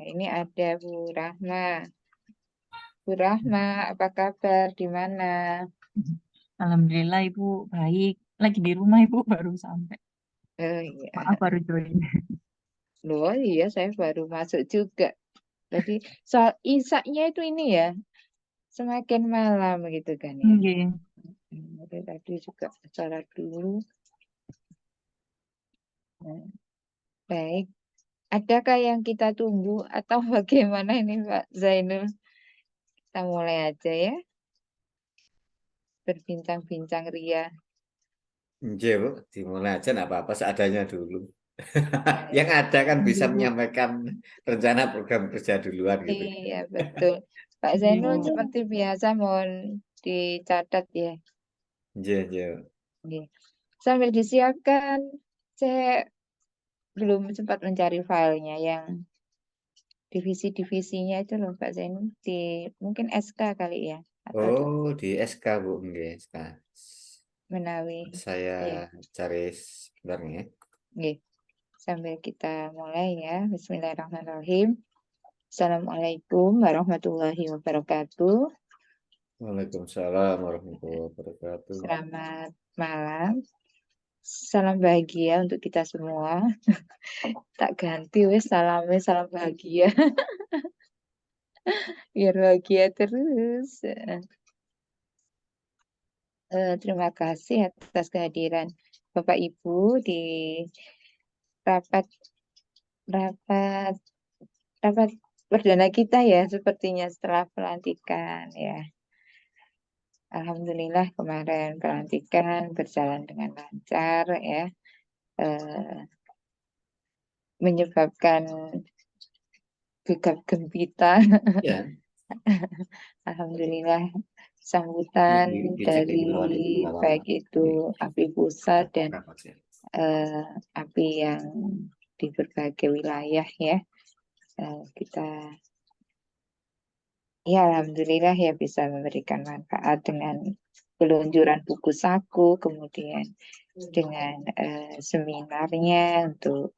ini ada Bu Rahma. Bu Rahma, apa kabar? Di mana? Alhamdulillah Ibu baik. Lagi di rumah Ibu baru sampai. Oh Maaf iya, baru join. loh iya saya baru masuk juga. Jadi soal isaknya itu ini ya, semakin malam gitu kan ya. Oke. Jadi tadi juga sholat dulu. Nah, baik, adakah yang kita tunggu atau bagaimana ini Pak Zainul? Kita mulai aja ya, berbincang-bincang ria. Iya, Bu. Dimulai aja nggak apa-apa seadanya dulu. Yang ada kan bisa Dulu. menyampaikan rencana program kerja duluan gitu. Iya, betul. Pak Zainul Ibu. seperti biasa mohon dicatat ya. Iya, iya. Oke. Sambil disiapkan, saya belum sempat mencari filenya yang divisi-divisinya itu loh Pak Zainul. Di mungkin SK kali ya. Atau di Oh, di SK, Bu. Nggih, SK. Menawi. Saya Ya, cari sebentar nih ya. oke. Sambil kita mulai ya. Bismillahirrahmanirrahim. Assalamualaikum warahmatullahi wabarakatuh. Waalaikumsalam warahmatullahi wabarakatuh. Selamat malam. Salam bahagia untuk kita semua. Tak ganti wes salamnya salam bahagia. Biar bahagia terus. Terima kasih atas kehadiran Bapak Ibu di rapat rapat rapat perdana kita ya sepertinya setelah pelantikan ya. Alhamdulillah kemarin pelantikan berjalan dengan lancar ya. Eh, Menyebabkan gegap gempita. Ya, Alhamdulillah sambutan dicek dari di bawah itu nggak apa-apa. baik itu API pusat dan Berapa sih? eh, API yang di berbagai wilayah ya. Kita ya alhamdulillah ya bisa memberikan manfaat dengan peluncuran buku saku, kemudian dengan seminarnya untuk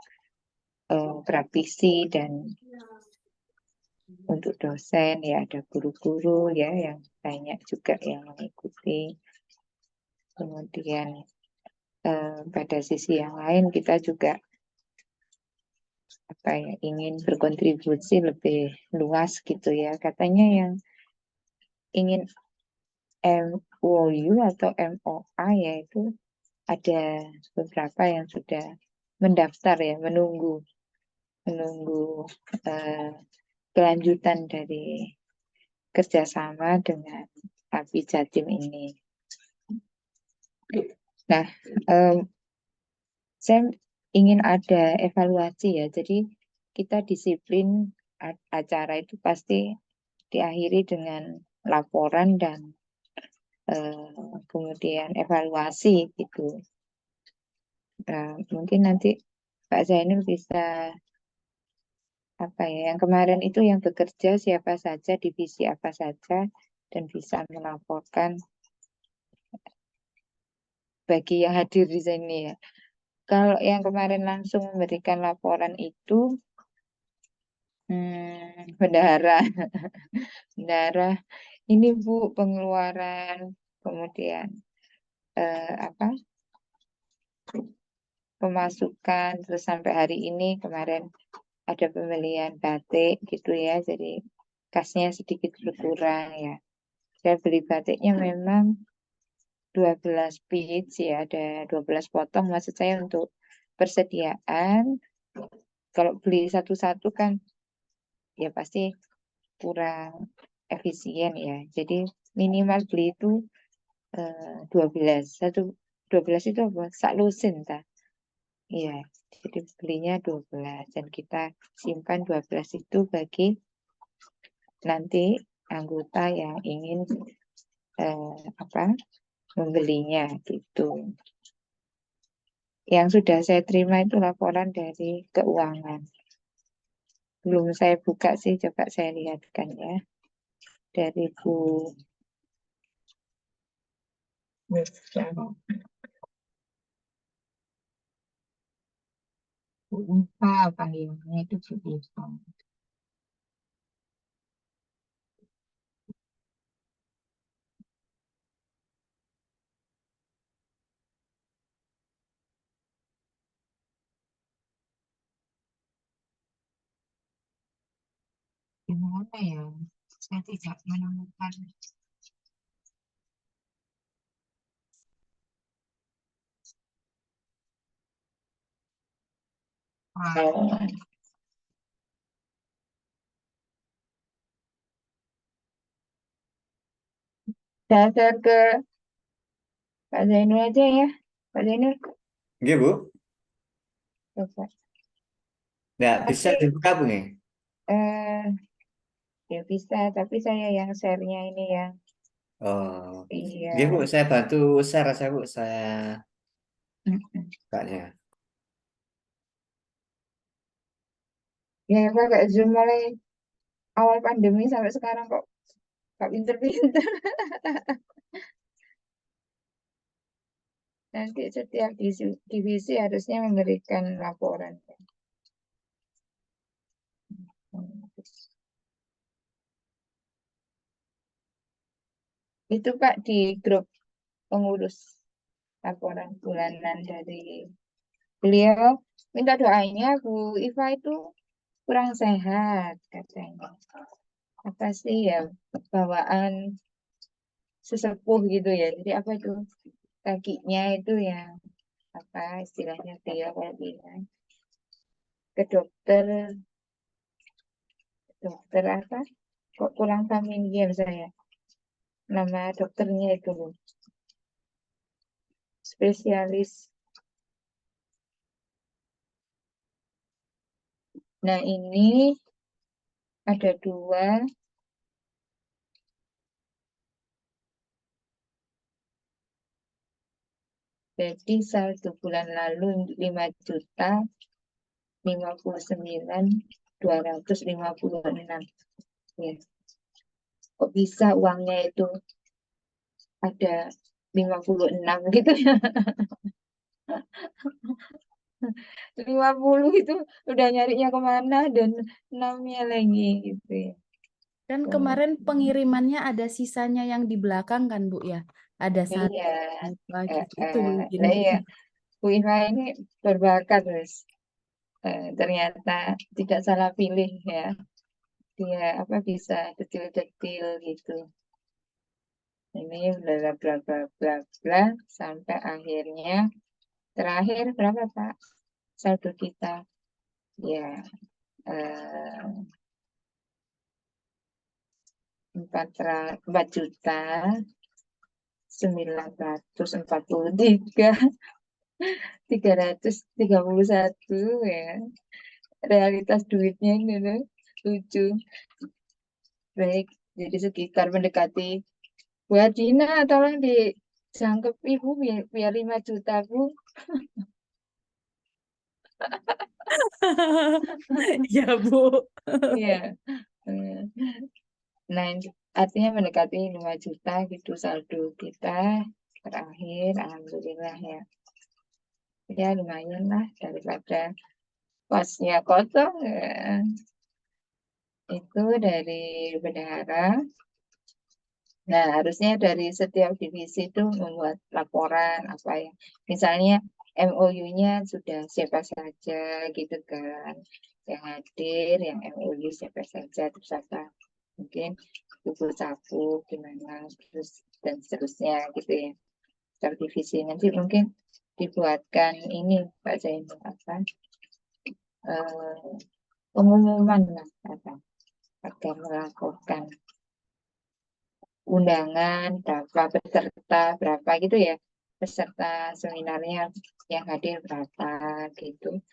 praktisi dan untuk dosen ya ada guru-guru ya yang banyak juga yang mengikuti. Kemudian pada sisi yang lain kita juga apa ya ingin berkontribusi lebih luas gitu ya. Katanya yang ingin MOU atau MOA yaitu ada beberapa yang sudah mendaftar ya menunggu menunggu eh, kelanjutan dari kerjasama dengan API Jatim ini. Nah, em, saya ingin ada evaluasi ya. Jadi kita disiplin acara itu pasti diakhiri dengan laporan dan kemudian evaluasi gitu. Mungkin nanti Pak Zainul bisa apa ya yang kemarin itu yang bekerja siapa saja, divisi apa saja dan bisa melaporkan bagi yang hadir di sini ya. Kalau yang kemarin langsung memberikan laporan itu bendahara, bendahara ini Bu pengeluaran kemudian apa pemasukan terus sampai hari ini kemarin ada pembelian batik gitu ya jadi kasnya sedikit berkurang ya. Saya beli batiknya memang 12 piece ya ada 12 potong maksud saya untuk persediaan kalau beli satu-satu kan ya pasti kurang efisien ya. Jadi minimal beli itu 12. 12 itu apa? Sak lusin ta. Iya. Jadi belinya 12 dan kita simpan 12 itu bagi nanti anggota yang ingin apa membelinya gitu. Yang sudah saya terima itu laporan dari keuangan. Belum saya buka sih, coba saya lihatkan ya. Dari Bu Bu Unfa panggilnya itu Bu Unfa. Gimana ya? Saya tidak menemukan. Oh, dasar ke Pak Zainul aja ya. Pak Zainul, Nggih, Bu. coba. Nggak bisa Tapi dibuka, Bu nih. eh ya bisa, tapi saya yang share-nya ini ya. Oh. Nggih, Bu, Iya. saya bantu share saya, Bu. Saya Mm-mm. bukanya. Ya pakai Zoom mulai awal pandemi sampai sekarang kok gak pinter-pinter. Nanti setiap divisi harusnya memberikan laporan. Itu Pak di grup pengurus laporan bulanan dari beliau minta doanya Bu Iva itu kurang sehat katanya. Apa sih ya bawaan sesepuh gitu ya. Jadi apa itu kakinya itu yang apa istilahnya dia kalau bilang ke dokter apa kok kurang familiar saya nama dokternya itu loh spesialis. Nah ini ada dua, jadi saldo bulan lalu 5 juta 59.256 ya. Kok bisa uangnya itu ada 56 gitu ya. 50 itu udah nyarinya kemana dan 6-nya lagi gitu ya. Kan Oh, kemarin pengirimannya ada sisanya yang di belakang kan Bu ya? Ada satu iya, apa gitu. Itu mungkin nah Bu. iya, Bu Iva ini berbakat, Mas. Ternyata tidak salah pilih ya. Dia apa bisa detil-detil gitu. Ini bla bla bla bla bla sampai akhirnya terakhir berapa Pak? Saldo kita ya 4.943.331 ya. Realitas duitnya ini loh, lucu. Baik, jadi sekitar mendekati buat Dina tolong dijangkep ibu biar 5 juta Bu. Ya Bu. Iya. Nah, artinya mendekati 5 juta gitu saldo kita terakhir. Alhamdulillah ya. Ya lumayan lah daripada pasnya kosong ya. Itu dari bendahara. Nah, harusnya dari setiap divisi itu membuat laporan apa ya. Misalnya MOU-nya sudah siapa saja gitu kan. Yang hadir, yang MOU siapa saja, terus apa. Mungkin buku saku gimana, terus dan seterusnya gitu ya. Setiap divisi nanti mungkin dibuatkan ini Pak Zainul apa eh, pengumuman lah apa agar melakukan undangan berapa peserta berapa gitu ya peserta seminarnya yang hadir berapa gitu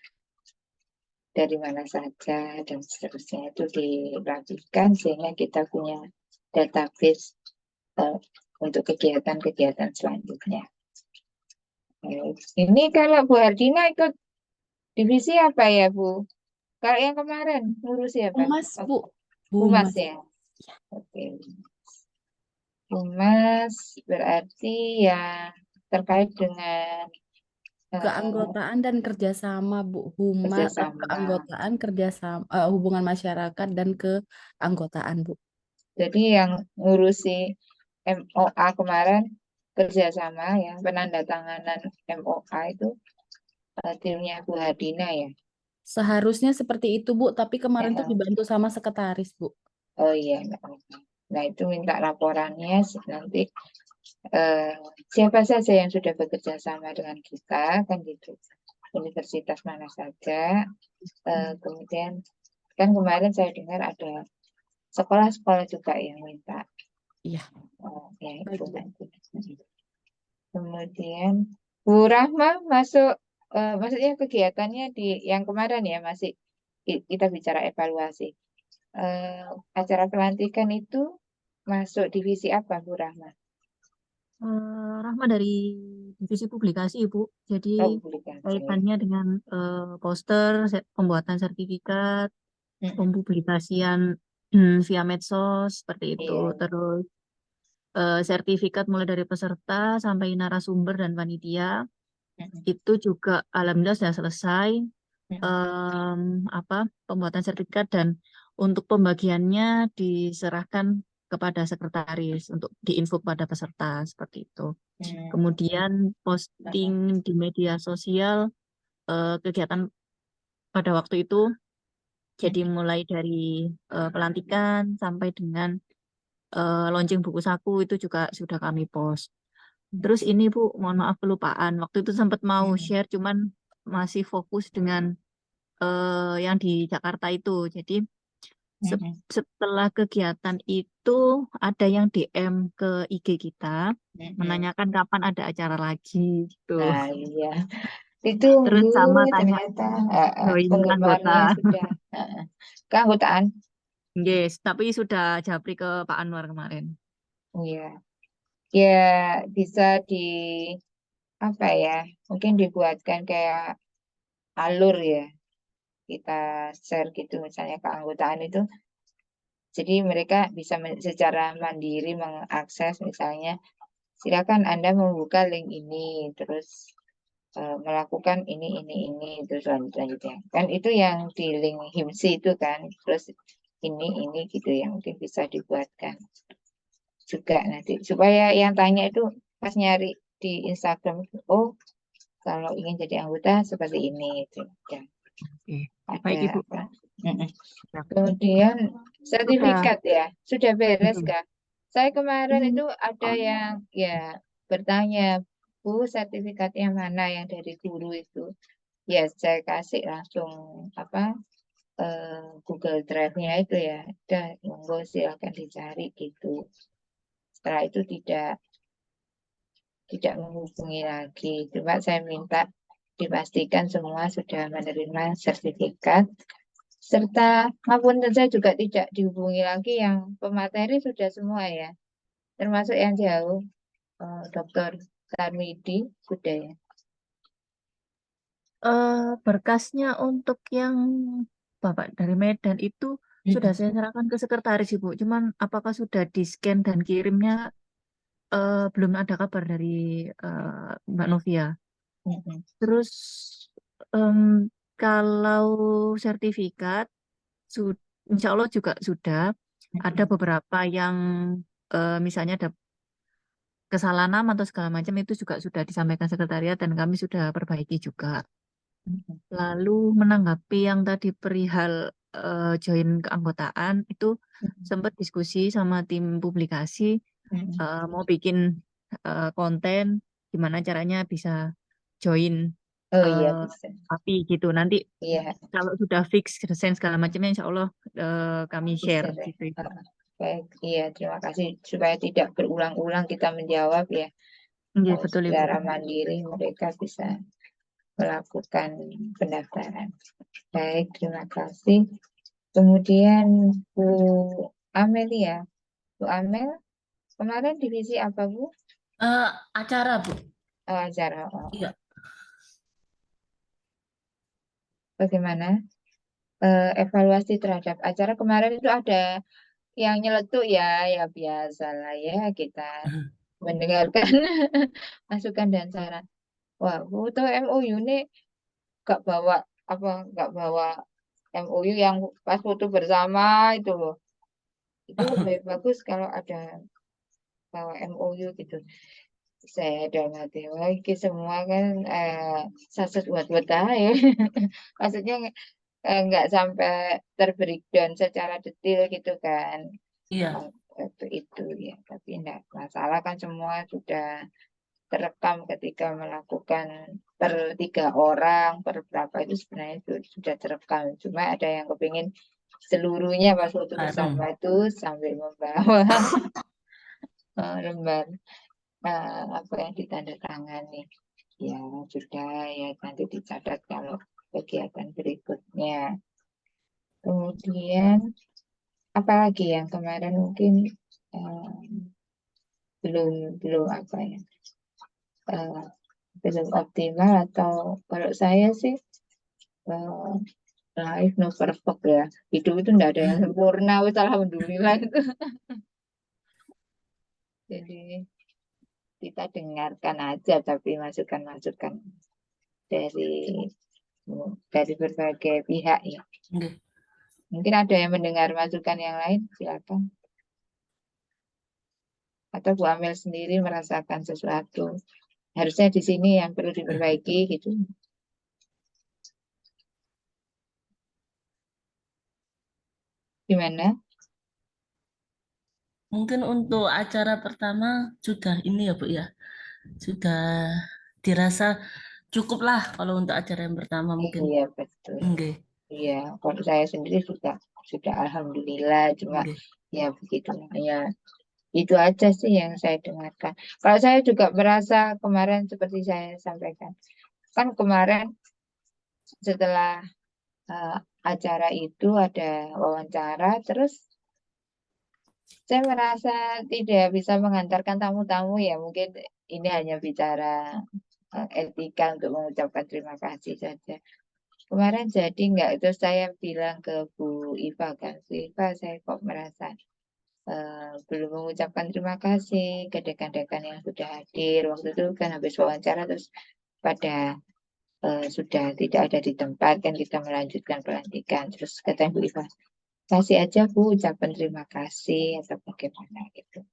dari mana saja dan seterusnya itu dilakukan sehingga kita punya database untuk kegiatan-kegiatan selanjutnya. Ini kalau Bu Hardina ikut divisi apa ya Bu? Kalau yang kemarin ngurus siapa? Humas Oh, Bu. Humas Humas. ya. Oke. Humas berarti yang terkait dengan Keanggotaan dan kerjasama Bu. Humas, kerjasama. keanggotaan, kerjasama, hubungan masyarakat dan keanggotaan Bu. Jadi yang ngurusi MOA kemarin kerjasama ya, penandatanganan MOA itu timnya Bu Hadina ya. Seharusnya seperti itu Bu, tapi kemarin tuh Ya, dibantu sama sekretaris Bu. Oh iya, nggak apa-apa. Nah itu minta laporannya nanti siapa saja yang sudah bekerja sama dengan kita kan gitu. Universitas mana saja. Kemudian kan kemarin saya dengar ada sekolah-sekolah juga yang minta. Iya. Ya Baik, itu Bu. nanti. Kemudian Bu Rahma masuk, maksudnya kegiatannya di yang kemarin ya masih kita bicara evaluasi. Acara pelantikan itu masuk divisi apa Bu Rahma? Rahma dari divisi publikasi, Ibu. Jadi Oh, publikasi. kaitannya dengan poster, pembuatan sertifikat, Mm-mm. pempublikasian via medsos seperti itu. Iya. Terus sertifikat mulai dari peserta sampai narasumber dan panitia Mm-mm. itu juga alhamdulillah sudah selesai Mm-mm. pembuatan sertifikat, dan untuk pembagiannya diserahkan kepada sekretaris untuk diinfo pada peserta seperti itu. Mm. Kemudian posting di media sosial kegiatan pada waktu itu. Jadi mulai dari pelantikan sampai dengan launching buku saku itu juga sudah kami post. Terus ini Bu, mohon maaf kelupaan. Waktu itu sempat mau share, cuman masih fokus dengan yang di Jakarta itu. Jadi setelah kegiatan itu ada yang DM ke IG kita menanyakan kapan ada acara lagi gitu. Nah, iya. Ditunggu Terus sama tanya ternyata join penggemarnya anggota. sudah keanggotaan. Yes, tapi sudah japri ke Pak Anwar kemarin. Iya. Ya bisa di apa ya? Mungkin dibuatkan kayak alur ya. Kita share gitu misalnya keanggotaan itu. Jadi mereka bisa secara mandiri mengakses misalnya silakan Anda membuka link ini terus melakukan ini terus lanjutnya kan itu yang di link HIMSI itu kan terus ini gitu yang mungkin bisa dibuatkan juga nanti supaya yang tanya itu pas nyari di Instagram oh kalau ingin jadi anggota seperti ini itu ya Oke. ada Baik Ibu. apa. Kemudian sertifikat ya sudah beres kah? Saya kemarin itu ada yang ya bertanya Bu sertifikatnya mana yang dari guru itu ya saya kasih langsung Google Drive-nya itu ya udah monggo silakan dicari gitu setelah itu tidak menghubungi lagi cuma saya minta dipastikan semua sudah menerima sertifikat serta ngapunten saya juga tidak dihubungi lagi yang pemateri sudah semua ya termasuk yang jauh Dr. Tarmidi sudah ya. Berkasnya untuk yang Bapak dari Medan itu sudah saya serahkan ke sekretaris Ibu. Cuman apakah sudah di-scan dan kirimnya belum ada kabar dari Mbak Novia. Terus kalau sertifikat insya Allah juga sudah ada beberapa yang misalnya ada kesalahan nama atau segala macam itu juga sudah disampaikan sekretariat dan kami sudah perbaiki juga. Lalu menanggapi yang tadi perihal join keanggotaan itu sempat diskusi sama tim publikasi mau bikin konten gimana caranya bisa join Oh iya bisa. API gitu. Nanti Iya kalau sudah fix desain segala macamnya insya Allah kami bisa share deh. gitu. Baik, iya terima kasih supaya tidak berulang-ulang kita menjawab ya. Iya Kalau betul Ibu. secara mandiri mereka bisa melakukan pendaftaran. Baik, terima kasih. Kemudian Bu Amelia, Bu Amel, kemarin divisi apa Bu? Acara, Bu. Oh, acara. Oh. Iya. Bagaimana evaluasi terhadap acara kemarin itu ada yang nyeletuk ya, ya biasalah ya kita mendengarkan masukan dan saran. Wah, foto MOU ini nggak bawa MOU yang pas foto bersama itu loh. Itu lebih bagus kalau ada bawa MOU gitu. Saya dalam hati, wah ini semua kan saset buat ya. Maksudnya nggak sampai terbreakdown secara detail gitu kan. Iya. Waktu itu ya, tapi enggak masalah kan semua sudah terekam ketika melakukan per 3 orang, per berapa itu sebenarnya itu sudah terekam. Cuma ada yang kepingin seluruhnya pas waktu Bareng. bersama itu sambil membawa lembar apa yang ditandatangani. Ya sudah ya nanti dicatat kalau kegiatan berikutnya. Kemudian apalagi yang kemarin mungkin belum apa ya belum optimal, atau kalau saya sih life no perfect ya, hidup itu enggak ada yang sempurna, wis alhamdulillah itu. Jadi kita dengarkan aja, tapi masukan-masukan dari berbagai pihak ya. Nggih. Mungkin ada yang mendengar masukan yang lain, silakan. Atau Bu Amel sendiri merasakan sesuatu, harusnya di sini yang perlu diperbaiki gitu. Gimana? Mungkin untuk acara pertama sudah ini ya Bu ya. Sudah dirasa cukup lah kalau untuk acara yang pertama mungkin. Iya betul. Nggih. Iya, kalau saya sendiri sudah alhamdulillah, cuma Nggih. ya begitu ya. Itu aja sih yang saya dengarkan. Kalau saya juga merasa kemarin seperti saya sampaikan, kan kemarin setelah acara itu ada wawancara, terus saya merasa tidak bisa mengantarkan tamu-tamu ya, mungkin ini hanya bicara etika untuk mengucapkan terima kasih saja. Kemarin jadi enggak, itu saya bilang ke Bu Iva kan, Bu Iva saya kok merasa belum mengucapkan terima kasih ke dekan-dekan yang sudah hadir. Waktu itu kan habis wawancara terus pada sudah tidak ada di tempat, kan kita melanjutkan pelantikan. Terus kata Bu Iva, kasih aja Bu ucapan terima kasih atau bagaimana gitu.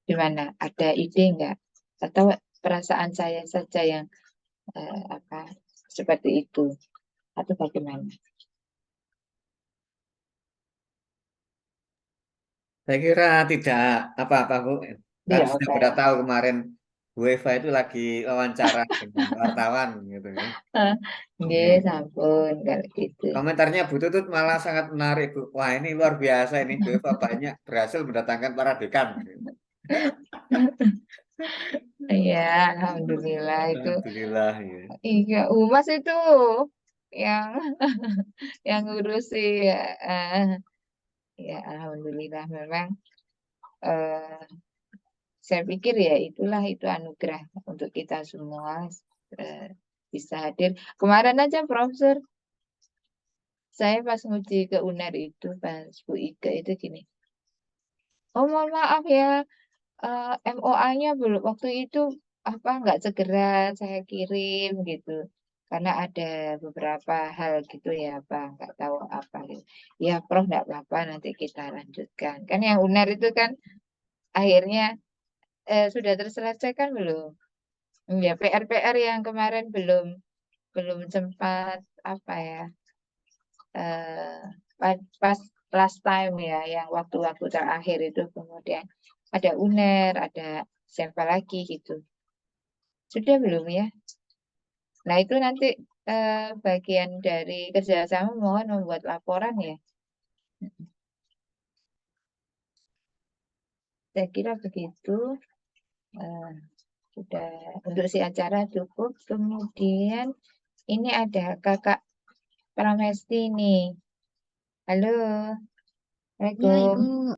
Gimana? Ada ide enggak? Atau perasaan saya saja yang seperti itu? Atau bagaimana? Saya kira tidak apa-apa, Bu. Kan Tidak sudah apa pada ya. tahu kemarin Bu Eva itu lagi wawancara dengan wartawan gitu ya. Nggih, sampun kalau gitu. Komentarnya Bu Tutut malah sangat menarik, Bu. Wah, ini luar biasa ini Bu Eva banyak berhasil mendatangkan para dekan. Iya, alhamdulillah itu. Alhamdulillah ya. Iya, Umas itu yang yang ngurusi ya. Ya, alhamdulillah memang eh, saya pikir ya itulah itu anugerah untuk kita semua bisa hadir. Kemarin aja Profesor, saya pas nguji ke UNER itu pas Bu Ika itu gini. Oh mohon maaf ya, MOA-nya belum waktu itu nggak segera saya kirim gitu, karena ada beberapa hal gitu ya nggak tahu apa gitu. Ya Prof nggak apa-apa, nanti kita lanjutkan. Kan yang UNER itu kan akhirnya sudah terselesaikan belum? Ya PR-PR yang kemarin belum sempat pas last time ya, yang waktu-waktu terakhir itu kemudian ada UNER, ada siapa lagi gitu. Sudah belum ya? Nah itu nanti bagian dari kerjasama mohon membuat laporan ya. Saya kira begitu. Sudah untuk si acara cukup. Kemudian ini ada Kakak Pramesti nih. Halo. Ya, Assalamualaikum. Ibu.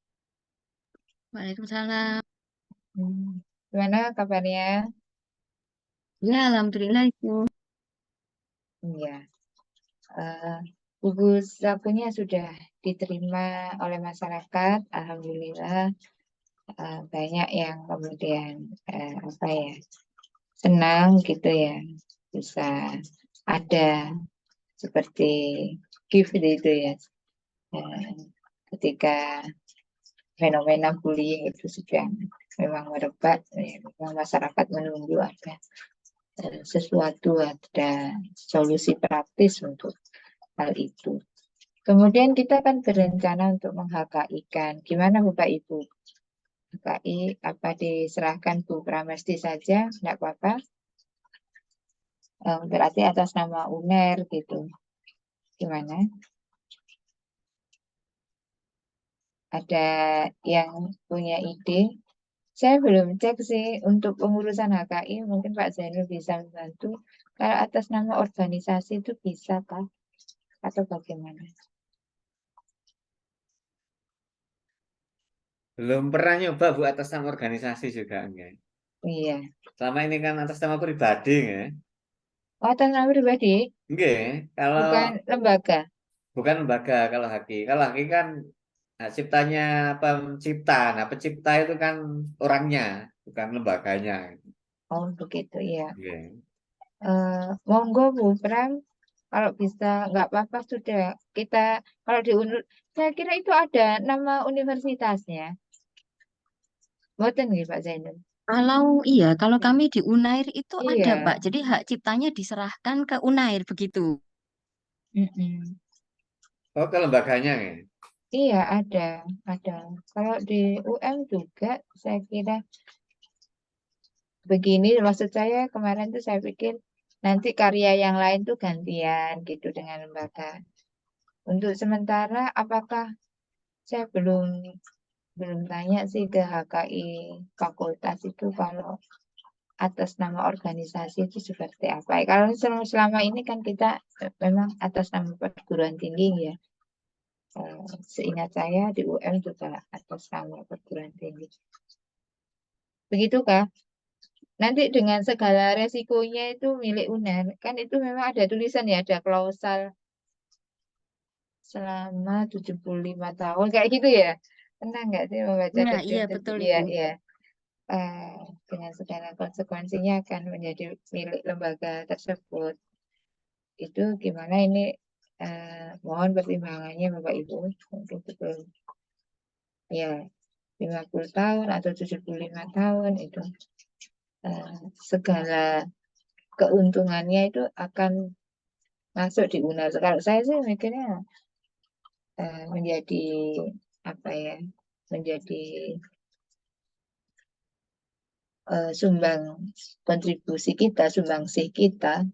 Waalaikumsalam. Gimana kabarnya? Ya, alhamdulillah, Ibu. Ya. Buku sakunya sudah diterima oleh masyarakat. Alhamdulillah. Banyak yang kemudian senang gitu ya, bisa ada seperti gift itu ya, ketika fenomena bullying itu sudah memang merebak ya, memang masyarakat menunggu ada sesuatu, ada solusi praktis untuk hal itu. Kemudian kita kan berencana untuk meng-HKI-kan. Gimana Bapak Ibu? HKI apa diserahkan Bu Pramesti saja? Enggak apa-apa. Berarti atas nama UNER gitu. Gimana? Ada yang punya ide? Saya belum cek sih untuk pengurusan HKI, mungkin Pak Zainul bisa membantu. Kalau atas nama organisasi itu bisa kah? Atau bagaimana? Belum pernah nyoba Bu atas nama organisasi juga enggak. Iya. Selama ini kan atas nama pribadi ya. Oh, atas nama pribadi, Enggak, kalau bukan lembaga. bukan lembaga kalau haki. Kalau haki kan hak ciptanya pencipta. Nah, pencipta itu kan orangnya, bukan lembaganya. Oh, begitu ya. Iya. Monggo Bu Pram, kalau bisa nggak apa-apa sudah kita kalau di saya kira itu ada nama universitasnya. Boten nggih Pak Zainul. Kalau kami di Unair itu ada, Iya. Pak. Jadi hak ciptanya diserahkan ke Unair begitu. Mm-mm. Oh, ke lembaganya ya. Iya ada. Kalau di UM juga saya kira begini. Maksud saya kemarin tuh saya pikir nanti karya yang lain tuh gantian gitu dengan lembaga. Untuk sementara apakah saya belum tanya sih ke HKI fakultas itu kalau atas nama organisasi itu seperti apa. Kalau selama ini kan kita memang atas nama perguruan tinggi ya. Seingat saya di UM juga atas nama perguruan tinggi. Begitukah? Nanti dengan segala resikonya itu milik UNER. Kan itu memang ada tulisan ya, ada klausal selama 75 tahun. Kayak gitu ya. Pernah nggak sih membaca Nah, iya deskripsi? betul Iya, itu. iya. Dengan segala konsekuensinya akan menjadi milik lembaga tersebut. Itu gimana ini mohon pertimbangannya Bapak Ibu mungkin sebelum ya 50 tahun atau 75 tahun itu segala keuntungannya itu akan masuk di UNER. Kalau saya sih mikirnya menjadi apa ya, menjadi sumbang kontribusi kita, sumbangsih kita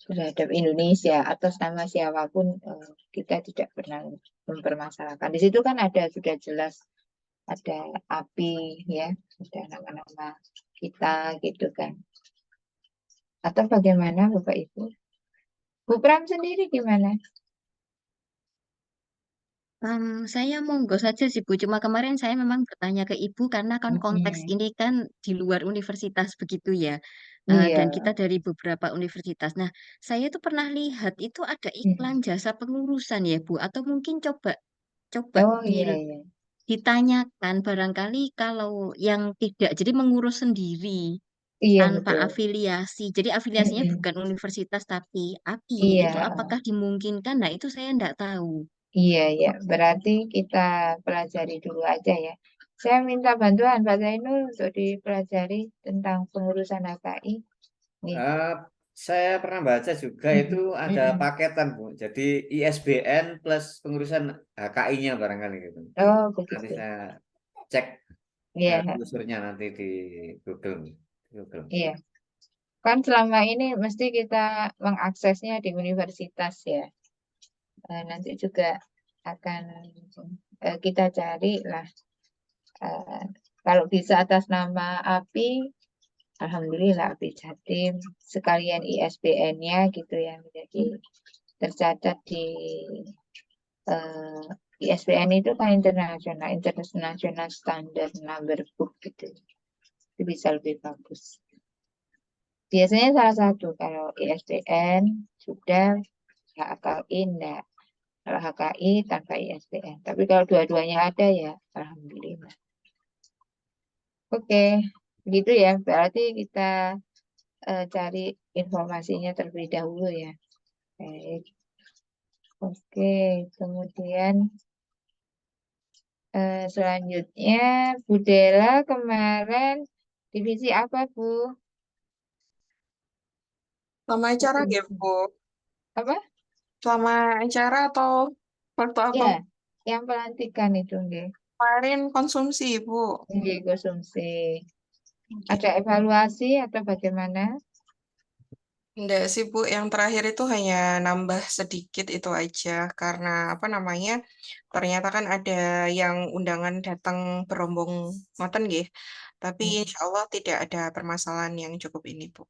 terhadap Indonesia atas nama siapapun kita tidak pernah mempermasalahkan. Di situ kan sudah jelas ada API ya, ada nama-nama kita gitu kan. Atau bagaimana Bapak Ibu? Bu Pram sendiri gimana? Saya monggo saja sih Bu. Cuma kemarin saya memang bertanya ke Ibu karena kan konteks ini kan di luar universitas begitu ya. Iya. Dan kita dari beberapa universitas. Nah, saya tuh pernah lihat itu ada iklan jasa pengurusan ya Bu. Atau mungkin coba coba Oh iya iya. ditanyakan barangkali kalau yang tidak, jadi mengurus sendiri Iya tanpa betul. afiliasi. Jadi afiliasinya bukan universitas tapi API. Iya. Itu apakah dimungkinkan? Nah, itu saya enggak tahu. Iya, ya. Berarti kita pelajari dulu aja ya. Saya minta bantuan Pak Zainul untuk dipelajari tentang pengurusan HKI. Nih. Eh, saya pernah baca juga itu ada paketan Bu. Jadi ISBN plus pengurusan HKI-nya barangkali gitu. Oh, Nanti begitu. saya cek Iya, telusurnya nanti di Google. iya. Kan selama ini mesti kita mengaksesnya di universitas ya. Nanti juga akan kita cari lah. Kalau bisa atas nama API, Alhamdulillah API Jatim, sekalian ISBN-nya gitu ya, menjadi tercatat di ISBN itu kan international standard number book gitu. Itu bisa lebih bagus. Biasanya salah satu kalau ISBN sudah, HKI enggak. Kalau HKI tanpa ISBN. Tapi kalau dua-duanya ada ya alhamdulillah. Oke, gitu ya. Berarti kita cari informasinya terlebih dahulu ya. Baik. Oke, kemudian selanjutnya Bu Dela kemarin divisi apa Bu? Sama acara game, Bu. Apa? selama acara atau waktu apa? Ya, yang pelantikan itu nggih. Kemarin konsumsi, Bu. Nggih konsumsi. Oke. Ada evaluasi atau bagaimana? Enggak sih, Bu. Yang terakhir itu hanya nambah sedikit itu aja. Karena apa namanya, ternyata kan ada yang undangan datang berombong ngoten nggih. Tapi insya Allah tidak ada permasalahan yang cukup ini, Bu.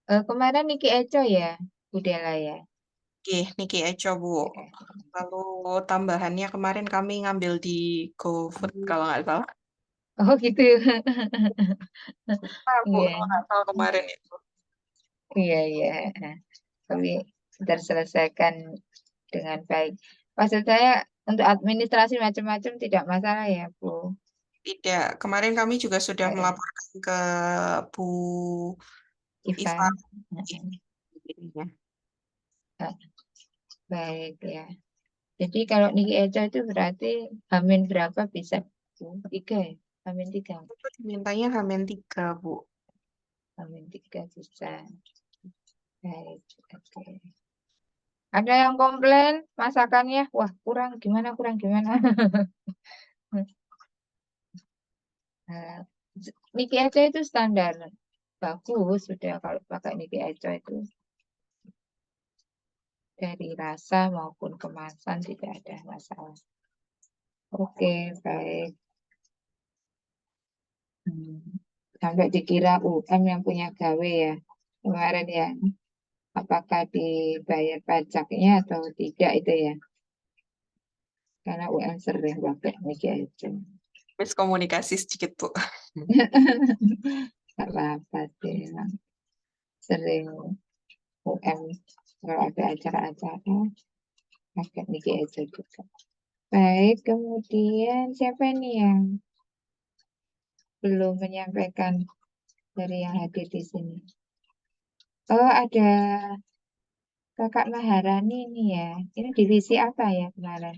Kemarin Niki Eco ya, Bu Dela ya. Oke, Niki Eco, Bu. Lalu tambahannya kemarin kami ngambil di GoFood kalau nggak salah. Oh gitu. Bu, Iya, kalau nggak salah kemarin itu. iya. Kami terselesaikan dengan baik. Maksud saya untuk administrasi macam-macam tidak masalah ya, Bu. Tidak, kemarin kami juga sudah Eh, melaporkan ke Bu Iva. Iva. Eh, Baik ya. Jadi kalau Niki Eco itu berarti Hamin berapa bisa, Bu? 3 ya? Hamin 3. Itu dimintanya Hamin 3, Bu. Hamin 3 bisa. Baik, oke. Ada yang komplain masakannya, wah kurang gimana. Nah, Niki Eco itu standar bagus sudah kalau pakai Niki Eco itu dari rasa maupun kemasan tidak ada masalah. Oke, baik. Sampai dikira UM yang punya gawe ya kemarin ya. Apakah dibayar pajaknya atau tidak itu ya? Karena UM sering pakai Niki Eco. Miskomunikasi sedikit, Bu. Gak apa-apa sih. Sering UM kalau ada acara-acara pakai Niki Eco juga. Baik, kemudian siapa nih yang belum menyampaikan dari yang hadir di sini? Oh, ada Kakak Maharani nih ya. Ini divisi apa ya kemarin?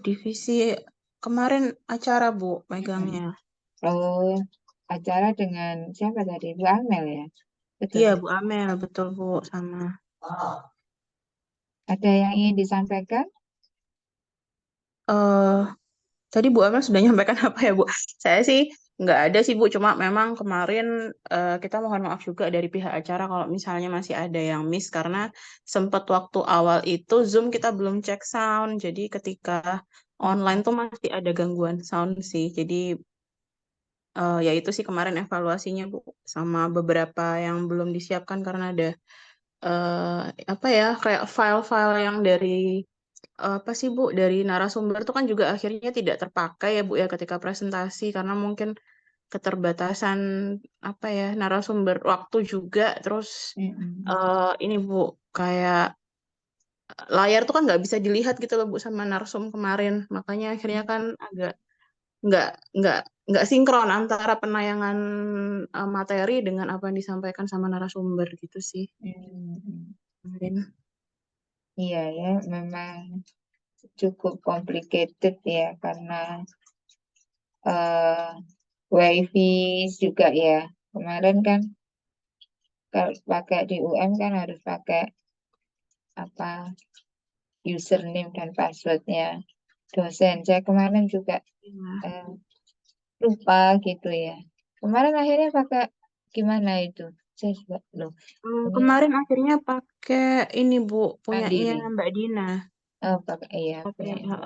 Divisi kemarin acara Bu megangnya. Oh, acara dengan siapa tadi? Bu Amel ya? Betul. Iya Bu Amel, betul Bu, sama. Ada yang ingin disampaikan? eh Tadi Bu Amel sudah nyampaikan apa ya Bu? Saya sih nggak ada sih Bu, cuma memang kemarin kita mohon maaf juga dari pihak acara kalau misalnya masih ada yang miss karena sempat waktu awal itu Zoom kita belum cek sound, jadi ketika online tuh masih ada gangguan sound sih. Jadi ya itu sih kemarin evaluasinya Bu, sama beberapa yang belum disiapkan karena ada apa ya kayak file-file yang dari apa sih Bu dari narasumber itu kan juga akhirnya tidak terpakai ya Bu ya ketika presentasi karena mungkin keterbatasan apa ya narasumber waktu juga terus ini Bu kayak layar tuh kan nggak bisa dilihat gitu loh Bu sama narsum kemarin makanya akhirnya kan agak nggak nggak nggak sinkron antara penayangan materi dengan apa yang disampaikan sama narasumber gitu sih kemarin. Iya ya, memang cukup complicated ya karena wifi juga ya. Kemarin kan kalau pakai di UM kan harus pakai apa username dan passwordnya dosen. Saya kemarin juga Iya. lupa gitu ya. Kemarin akhirnya pakai gimana itu? Saya juga loh. Ini Kemarin akhirnya pakai ini Bu, punyanya mandiri. Mbak Dina. Pakai iya Pakai, punya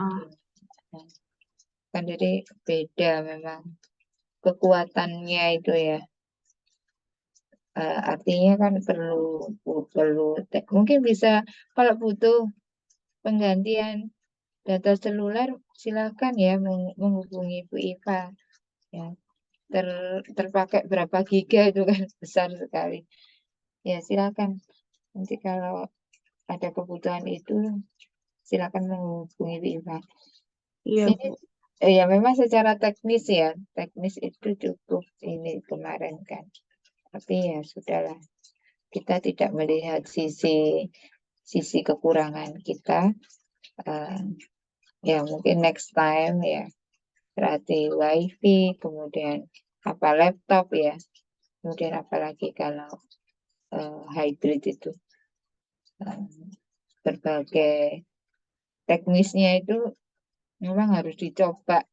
kan jadi beda memang kekuatannya itu ya. Artinya kan perlu mungkin bisa kalau butuh penggantian data seluler silakan ya menghubungi Bu Iva ya. Terpakai berapa giga itu kan besar sekali. Ya silakan nanti kalau ada kebutuhan itu silakan menghubungi Bu Iva. Iya Ini Bu. ya memang secara teknis ya, teknis itu cukup ini kemarin kan. Tapi ya sudahlah, kita tidak melihat sisi kekurangan kita. Ya mungkin next time ya, berarti wifi, kemudian apa laptop ya, kemudian apalagi kalau hybrid itu. berbagai teknisnya itu memang harus dicoba.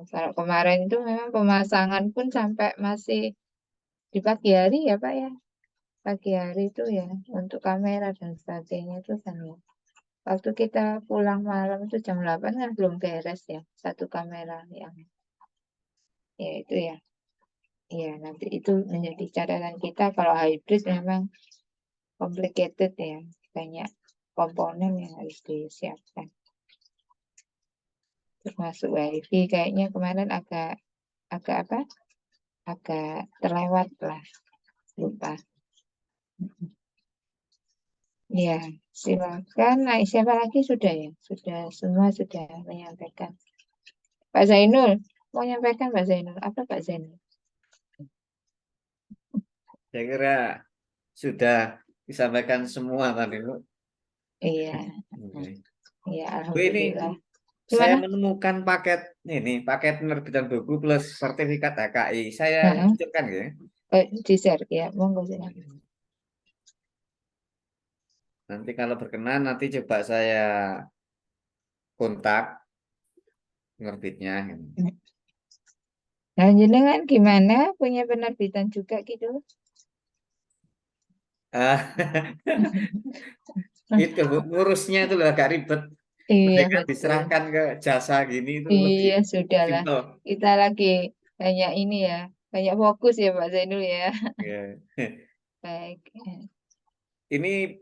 Kalau kemarin itu memang pemasangan pun sampai masih di pagi hari ya Pak ya. Pagi hari itu ya untuk kamera dan sebagainya itu kan ya. Waktu kita pulang malam itu jam 8 kan belum beres ya satu kamera yang ya itu ya. Iya, nanti itu menjadi catatan kita kalau hybrid memang complicated ya. Banyak komponen yang harus disiapkan. Termasuk wifi kayaknya kemarin agak apa? Agak terlewat lah. Lupa. Ya, silakan. Nah, siapa lagi sudah ya? Sudah semua sudah menyampaikan. Pak Zainul, mau menyampaikan Pak Zainul. Apa Pak Zainul? Saya kira sudah disampaikan semua tadi, Bu. Iya, Oke. iya, Bu, ini alhamdulillah. saya Gimana? menemukan paket paket penerbitan buku plus sertifikat HKI. Saya Heeh. luncurkan ya. Di-share ya, monggo silakan. Nanti kalau berkenan nanti coba saya kontak penerbitnya. Nah, jenengan gimana? Punya penerbitan juga gitu? Ah, itu Bu, ngurusnya itu agak ribet. Iya, Mereka betul. diserahkan ke jasa gini itu lebih Iya, sudahlah. simpel. Kita lagi banyak ini ya, banyak fokus ya Pak Zainul ya. Ya. Baik. Ini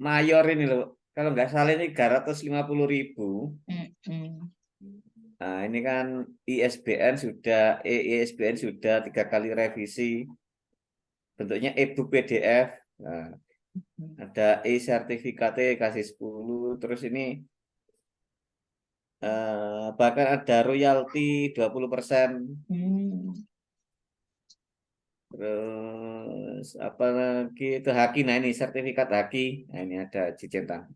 mayor ini loh. Kalau nggak salah ini 350.000. Mm-mm. Nah, ini kan ISBN sudah 3 kali revisi. Bentuknya e-book PDF. Nah, ada e-sertifikatnya kasih 10. Terus ini bahkan ada royalti 20%. Hmm. Terus apa lagi itu haki. Nah, ini sertifikat haki. Nah, ini ada dicetak.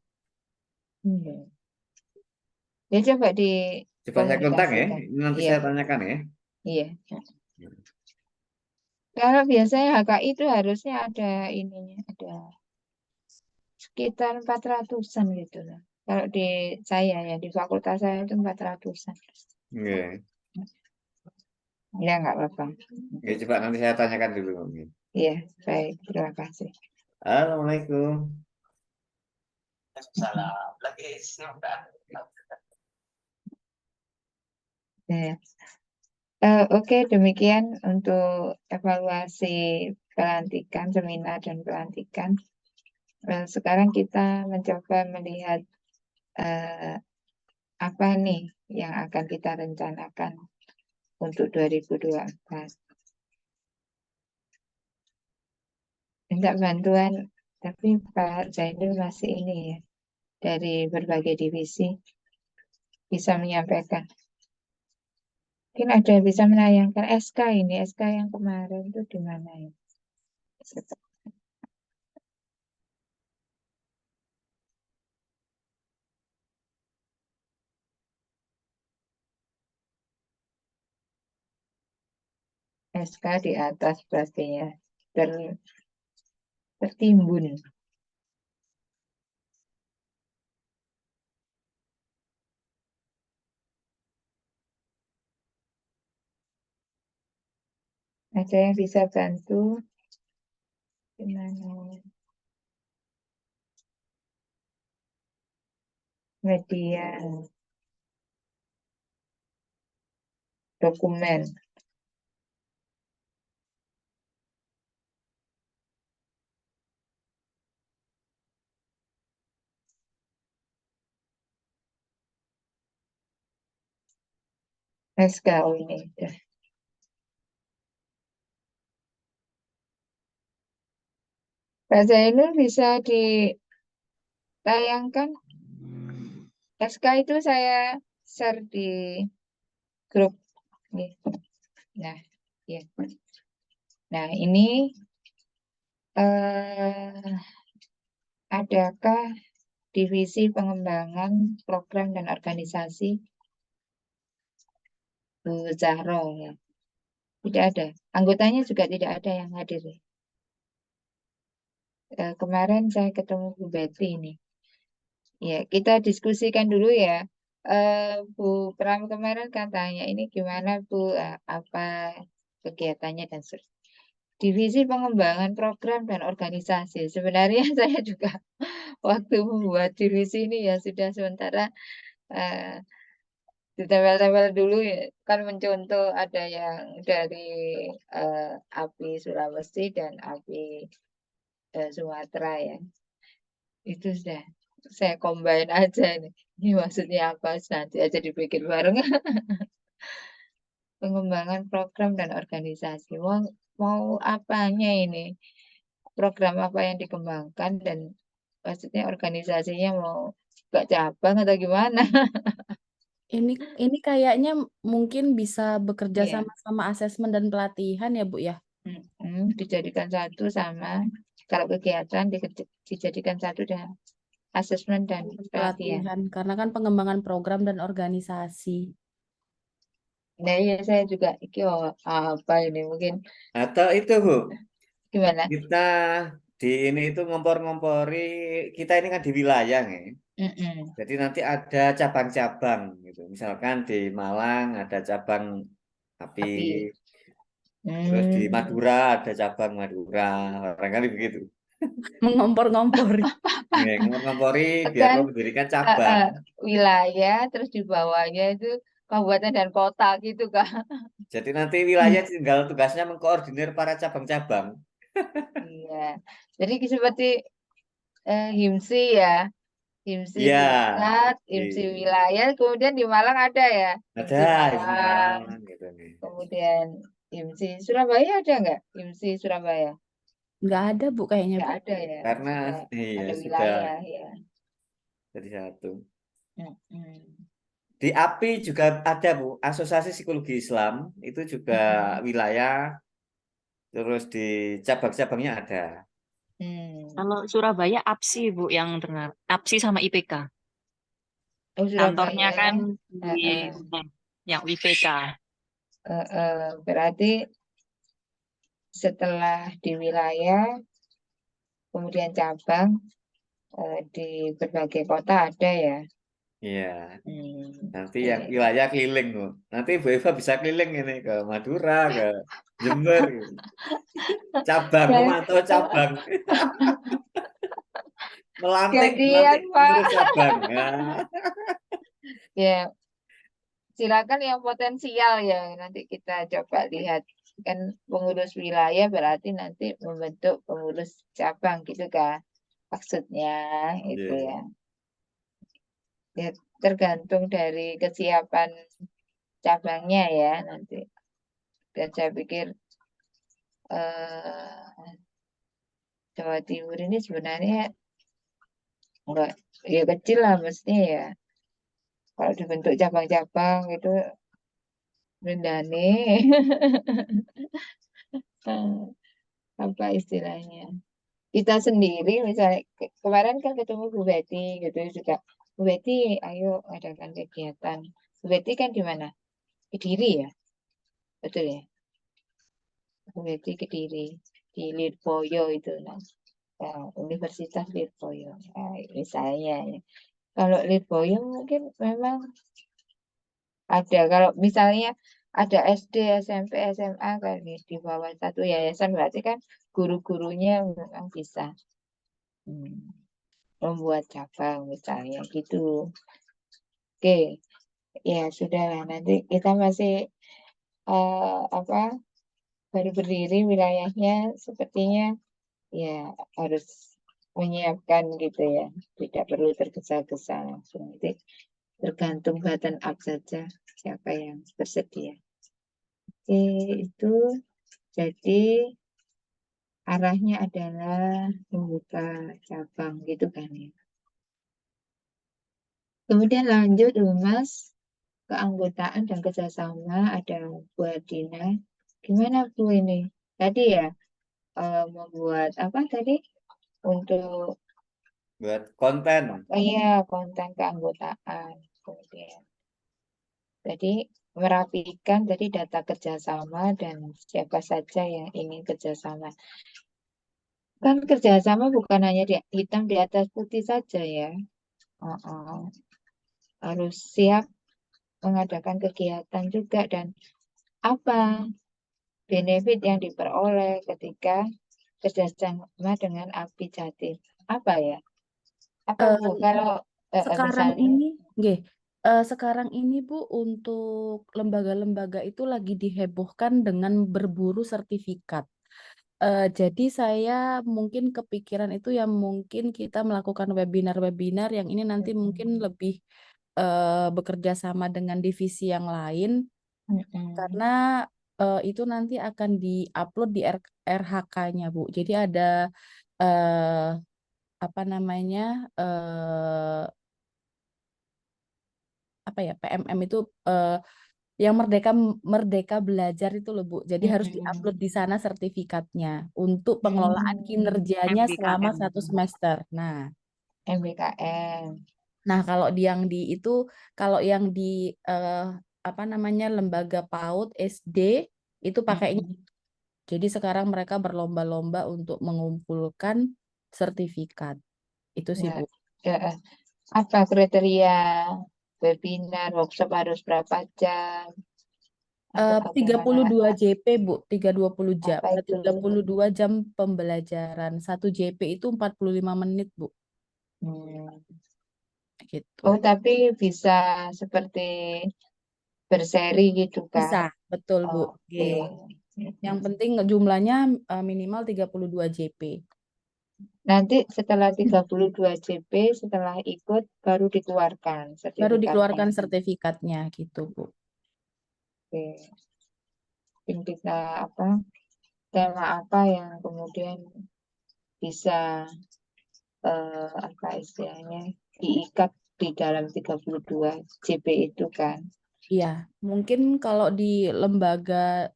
Iya. Ya coba Coba saya kontak ya. dikomunikasikan. Ini nanti Iya, saya tanyakan ya. iya. Kalau biasanya HKI itu harusnya ada ininya, ada sekitar 400-an gitu lah. Kalau di saya ya, di fakultas saya itu 400-an. Oke. Ya, nggak apa-apa. Oke, coba nanti saya tanyakan dulu. Iya, baik. Terima kasih. Assalamualaikum. Ya. Oke, demikian untuk evaluasi pelantikan, seminar dan pelantikan. Sekarang kita mencoba melihat apa nih yang akan kita rencanakan untuk 2024. Minta bantuan, tapi Pak Zainul masih ini ya, dari berbagai divisi bisa menyampaikan. Mungkin ada yang bisa menayangkan SK ini, SK yang kemarin itu di mana ya? SK di atas pastinya tertimbun. Ada yang bisa bantu? Gimana? Media, dokumen. SK ini. Dah. Pak Zainul bisa ditayangkan? SK itu saya share di grup. Nih. Nah, ya. Nah, ini adakah divisi pengembangan program dan organisasi Bu Zahro ya? Tidak ada. Anggotanya juga tidak ada yang hadir. Ya? kemarin saya ketemu Bu Betty ini. Ya, kita diskusikan dulu ya. Bu Pram kemarin katanya ini gimana Bu, apa kegiatannya dan seterusnya. Divisi pengembangan program dan organisasi. Sebenarnya saya juga waktu membuat divisi ini ya sudah sementara eh, ditempel-tempel dulu ya. Kan mencontoh ada yang dari API Sulawesi dan API Sumatera ya. Itu sudah saya combine aja ini. Ini maksudnya apa? Nanti aja dibikin bareng. Pengembangan program dan organisasi. Mau apanya ini? Program apa yang dikembangkan dan maksudnya organisasinya mau buka cabang atau gimana? Ini kayaknya mungkin bisa bekerja Iya. sama sama asesmen dan pelatihan ya Bu ya. Dijadikan satu sama kalau kegiatan dijadikan satu dengan asesmen dan pelatihan. Pelatihan karena kan pengembangan program dan organisasi. Nah, iya saya juga apa ini mungkin Atau itu Bu, gimana? kita di ini itu ngompor-ngompori, kita ini kan di wilayah ya. Mm-mm. Jadi nanti ada cabang-cabang gitu. Misalkan di Malang ada cabang API, Api. terus di Hmm. Madura ada cabang Madura, barangkali begitu. Mengompor-ngompor. Ya, ngompori biar Kan mendirikan cabang. wilayah terus di bawahnya itu kabupaten dan kota gitu kan. Jadi nanti wilayah tinggal tugasnya mengkoordinir para cabang-cabang. Iya. Jadi seperti HIMSI ya. HIMSI Iya, pusat, HIMSI iya. wilayah, kemudian di Malang ada ya. Ada HIMSI di Malang, Malang gitu nih. kemudian HIMSI Surabaya ada nggak? HIMSI Surabaya? Nggak ada Bu kayaknya Nggak Bu. ada ya. Karena Sudah iya ada sudah wilayah ya. jadi satu. Mm-mm. Di API juga ada Bu, Asosiasi Psikologi Islam itu juga Mm-mm. wilayah, terus di cabang-cabangnya ada. Kalau Surabaya APSI Bu yang dengar. APSI sama IPK. Oh, Kantornya Surabaya. kan di Heeh. yang IPK. Berarti setelah di wilayah, kemudian cabang di berbagai kota ada ya. Iya, Hmm. nanti yang Iya. wilayah keliling Bu. Nanti Bu Eva bisa keliling ini ke Madura, ke Jember gitu. Cabang, Dan memantau cabang. Melantik gantian Pak. pengurus cabang. Nah, Ya, silakan yang potensial ya. Nanti kita coba lihat. Kan pengurus wilayah berarti nanti membentuk pengurus cabang gitu kan. Maksudnya itu iya. ya. Ya, tergantung dari kesiapan cabangnya ya nanti. Dan saya pikir Jawa Timur ini sebenarnya enggak ya kecil lah mestinya ya. Kalau dibentuk cabang-cabang itu rendane apa istilahnya? Kita sendiri misalnya kemarin kan ketemu Bu Betty gitu juga. Bu Betty, ayo adakan kegiatan. Bu Betty kan di mana? Kediri ya, betul ya. Bu Betty Kediri di Lirboyo itu nah. Universitas Lirboyo. Nah, misalnya ya. Kalau Lirboyo mungkin memang ada. Kalau misalnya ada SD, SMP, SMA kan di bawah satu yayasan berarti kan guru-gurunya memang bisa membuat cabang misalnya gitu. Oke, ya sudah lah. Nanti kita masih apa baru berdiri wilayahnya sepertinya ya harus menyiapkan gitu ya. Tidak perlu tergesa-gesa langsung. Nanti tergantung button up saja siapa yang bersedia. Oke, itu jadi arahnya adalah membuka cabang gitu kan ya. Kemudian lanjut Humas, keanggotaan dan kerjasama ada Bu Adina. Gimana Bu ini? Tadi ya membuat apa tadi untuk Buat konten. konten keanggotaan. Kemudian jadi merapikan tadi data kerjasama dan siapa saja yang ingin kerjasama. kan kerjasama bukan hanya hitam di atas putih saja ya. Harus siap mengadakan kegiatan juga dan apa benefit yang diperoleh ketika kerjasama dengan API Jatim. Apa ya? Apa Eh, Bu? Kalau Sekarang misalnya ini, sekarang ini Bu, untuk lembaga-lembaga itu lagi dihebohkan dengan berburu sertifikat. Jadi saya mungkin kepikiran itu yang mungkin kita melakukan webinar-webinar yang ini nanti mungkin lebih bekerja sama dengan divisi yang lain karena itu nanti akan diupload di RHK-nya Bu. Jadi ada eh, apa namanya apa ya PMM itu yang Merdeka Belajar itu loh Bu. Jadi harus diupload di sana sertifikatnya untuk pengelolaan kinerjanya selama MBKM. 1 semester. MBKM. Nah kalau kalau yang di apa namanya lembaga PAUD SD itu pakainya. Jadi sekarang mereka berlomba-lomba untuk mengumpulkan sertifikat. Itu sih Ya, Bu. apa kriteria webinar, workshop harus berapa jam? Atau bagaimana? 32 JP Bu, 320 jam. Apa itu? 32 jam pembelajaran. 1 JP itu 45 menit Bu. Gitu. Oh, tapi bisa seperti berseri gitu Bisa, kan? betul Bu. Oke. Yang penting jumlahnya minimal 32 JP. Nanti setelah 32 JP, setelah ikut baru dikeluarkan Baru sertifikatnya. dikeluarkan sertifikatnya gitu Bu. Oke. Mungkin kita tema apa yang kemudian bisa apa istilahnya diikat di dalam 32 JP itu kan. Iya, mungkin kalau di lembaga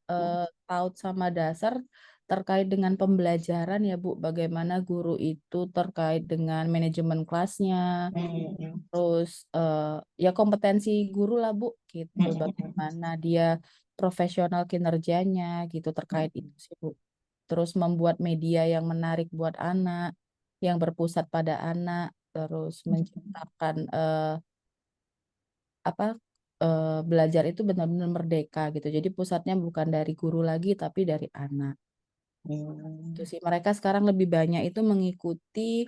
PAUD sama dasar terkait dengan pembelajaran ya Bu, bagaimana guru itu terkait dengan manajemen kelasnya, terus ya kompetensi guru lah Bu, gitu, bagaimana dia profesional kinerjanya gitu terkait itu sih Bu. Terus membuat media yang menarik buat anak, yang berpusat pada anak, terus menciptakan belajar itu benar-benar merdeka gitu. Jadi pusatnya bukan dari guru lagi tapi dari anak. Itu sih mereka sekarang lebih banyak itu mengikuti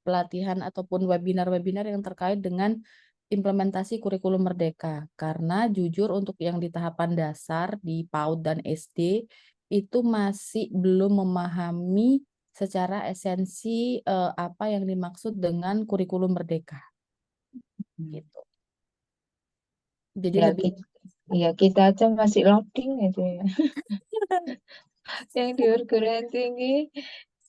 pelatihan ataupun webinar-webinar yang terkait dengan implementasi kurikulum merdeka. Karena jujur untuk yang di tahapan dasar di PAUD dan SD itu masih belum memahami secara esensi apa yang dimaksud dengan kurikulum merdeka. Gitu. Jadi Ya, lebih kita aja masih loading gitu ya. Yang di perguruan tinggi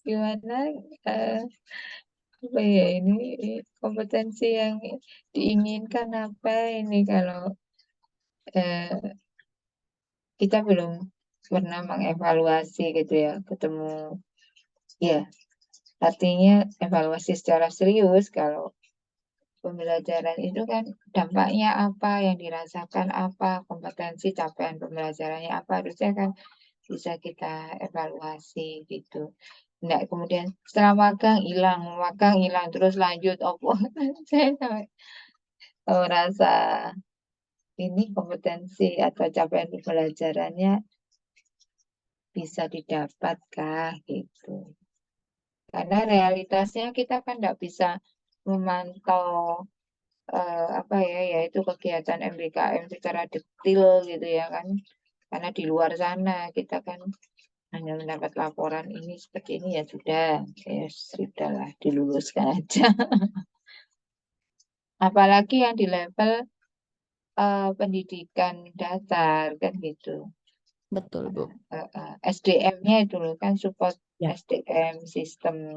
gimana apa ya ini kompetensi yang diinginkan apa ini kalau kita belum pernah mengevaluasi gitu ya, ketemu ya artinya evaluasi secara serius kalau pembelajaran itu kan dampaknya apa, yang dirasakan apa, kompetensi capaian pembelajarannya apa, harusnya kan bisa kita evaluasi gitu. Nah, kemudian setelah magang hilang, terus lanjut opo. Saya sampai merasa ini kompetensi atau capaian pembelajarannya bisa didapatkah gitu. Karena realitasnya kita kan tidak bisa memantau apa ya, yaitu kegiatan MBKM secara detail gitu ya kan. Karena di luar sana kita kan hanya mendapat laporan ini seperti ini ya sudahlah diluluskan aja. Apalagi yang di level pendidikan dasar kan gitu. betul Bu. SDM-nya itu loh kan support Ya. SDM sistem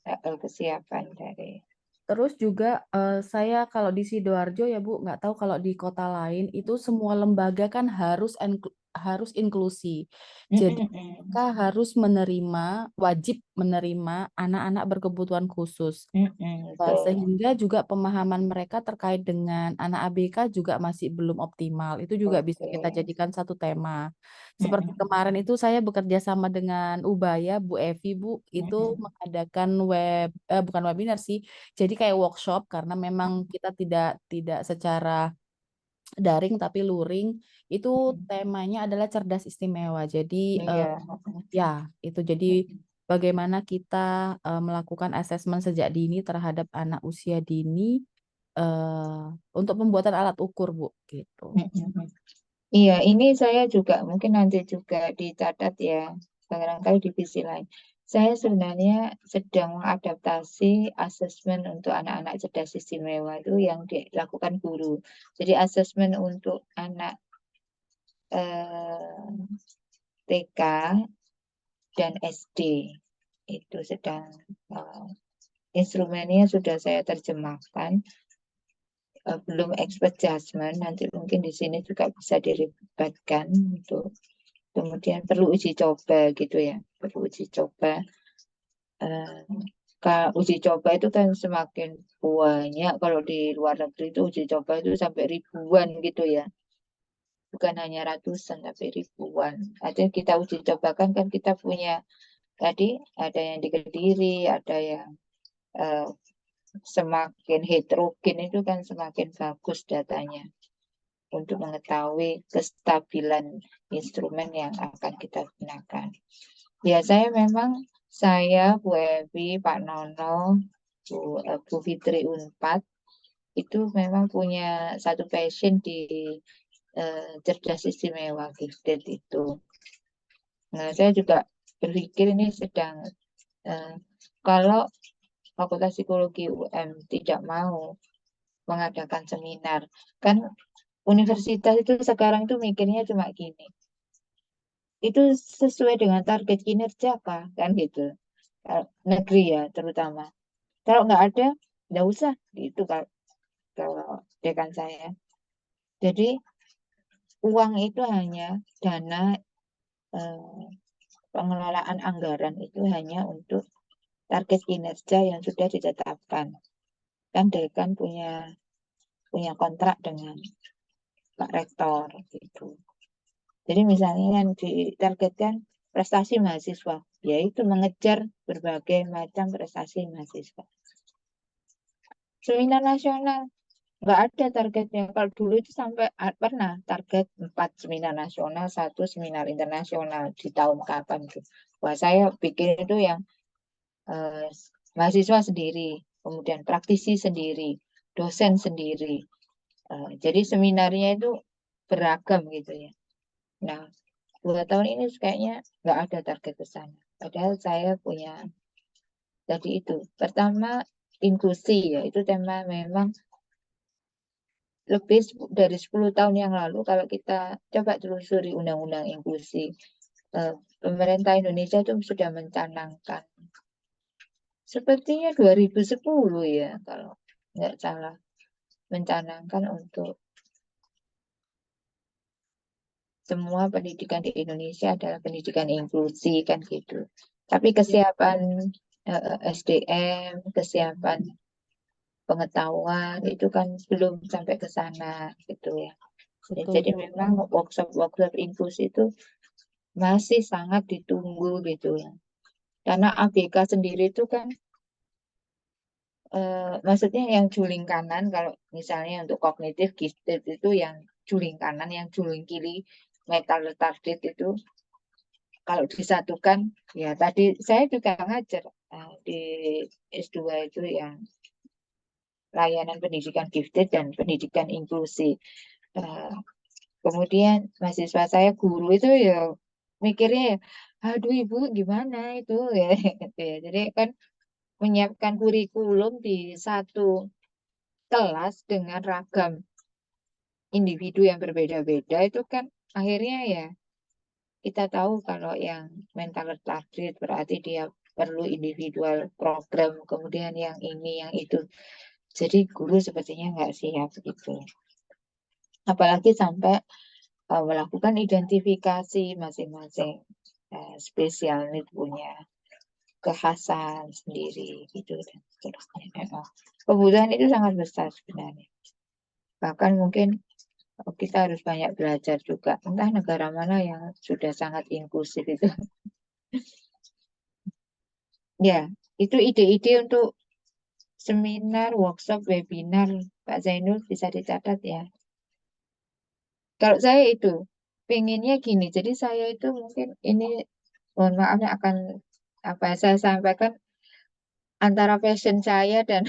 kesiapan dari. Terus juga saya kalau di Sidoarjo ya Bu, nggak tahu kalau di kota lain itu semua lembaga kan harus harus inklusi. Jadi mereka harus wajib menerima anak-anak berkebutuhan khusus. Betul. Sehingga juga pemahaman mereka terkait dengan anak ABK juga masih belum optimal. Itu juga bisa kita Oke. jadikan satu tema. Seperti kemarin itu saya bekerja sama dengan Ubaya, Bu Evi, Bu, itu mengadakan bukan webinar sih, jadi kayak workshop karena memang kita tidak secara daring tapi luring. Itu temanya adalah cerdas istimewa. Jadi Iya. ya, itu jadi bagaimana kita melakukan asesmen sejak dini terhadap anak usia dini untuk pembuatan alat ukur, Bu, gitu. Iya, ini saya juga mungkin nanti juga dicatat ya, barangkali di visi lain. Saya sebenarnya sedang mengadaptasi asesmen untuk anak-anak cerdas istimewa itu yang dilakukan guru. Jadi asesmen untuk anak TK dan SD itu sedang instrumennya sudah saya terjemahkan. Belum expert judgment, nanti mungkin di sini juga bisa dilibatkan untuk kemudian perlu uji coba gitu ya, perlu uji coba. Uji coba itu kan semakin banyak, kalau di luar negeri itu uji coba itu sampai ribuan gitu ya, bukan hanya ratusan tapi ribuan. Artinya kita uji cobakan kan kita punya tadi ada yang di Kediri, ada yang semakin heterogen itu kan semakin bagus datanya untuk mengetahui kestabilan instrumen yang akan kita gunakan. Ya, saya, Bu Evi, Pak Nono, Bu Fitri Unpad, itu memang punya satu passion di cerdas istimewa gifted itu. Nah, saya juga berpikir ini sedang kalau Fakultas Psikologi UM tidak mau mengadakan seminar, kan universitas itu sekarang itu mikirnya cuma gini, itu sesuai dengan target kinerja kah? Kan gitu. Negeri ya terutama. Kalau nggak ada, nggak usah. Itu kalau dekan saya. Jadi uang itu hanya dana pengelolaan anggaran itu hanya untuk target kinerja yang sudah ditetapkan. Kan dekan punya kontrak dengan Pak Rektor gitu. Jadi misalnya yang ditargetkan prestasi mahasiswa, yaitu mengejar berbagai macam prestasi mahasiswa. Seminar nasional nggak ada targetnya. Kalau dulu itu sampai pernah target 4 seminar nasional, 1 seminar internasional di tahun kapan tuh. Wah, saya bikin itu yang mahasiswa sendiri, kemudian praktisi sendiri, dosen sendiri. Jadi seminarnya itu beragam gitu ya. Nah, 2 tahun ini kayaknya nggak ada target ke sana. Padahal saya punya tadi itu. Pertama, inklusi ya. Itu tema memang lebih dari 10 tahun yang lalu kalau kita coba telusuri undang-undang inklusi. Pemerintah Indonesia itu sudah mencanangkan. Sepertinya 2010 ya kalau nggak salah. Mencanangkan untuk semua pendidikan di Indonesia adalah pendidikan inklusi kan gitu. Tapi kesiapan SDM, kesiapan pengetahuan itu kan belum sampai ke sana gitu ya. Jadi memang workshop inklusi itu masih sangat ditunggu gitu ya. Karena ABK sendiri itu kan maksudnya yang juling kanan, kalau misalnya untuk kognitif gifted itu yang juling kanan, yang juling kiri mental retarded itu kalau disatukan ya tadi saya juga ngajar di S2 itu yang layanan pendidikan gifted dan pendidikan inklusi. Kemudian mahasiswa saya guru itu ya mikirnya ya, aduh ibu gimana itu ya, gitu ya. Jadi kan menyiapkan kurikulum di satu kelas dengan ragam individu yang berbeda-beda itu kan akhirnya ya kita tahu kalau yang mental retarded berarti dia perlu individual program, kemudian yang ini, yang itu. Jadi guru sepertinya nggak siap gitu. Apalagi sampai melakukan identifikasi masing-masing spesial need punya kekhasan sendiri gitu dan seterusnya. Kebutuhan itu sangat besar sebenarnya. Bahkan mungkin kita harus banyak belajar juga. Entah negara mana yang sudah sangat inklusif itu. Ya, itu ide-ide untuk seminar, workshop, webinar Pak Zainul bisa dicatat ya. Kalau saya itu pengennya gini. Jadi saya itu mungkin ini mohon maaf ya akan apa saya sampaikan antara passion saya dan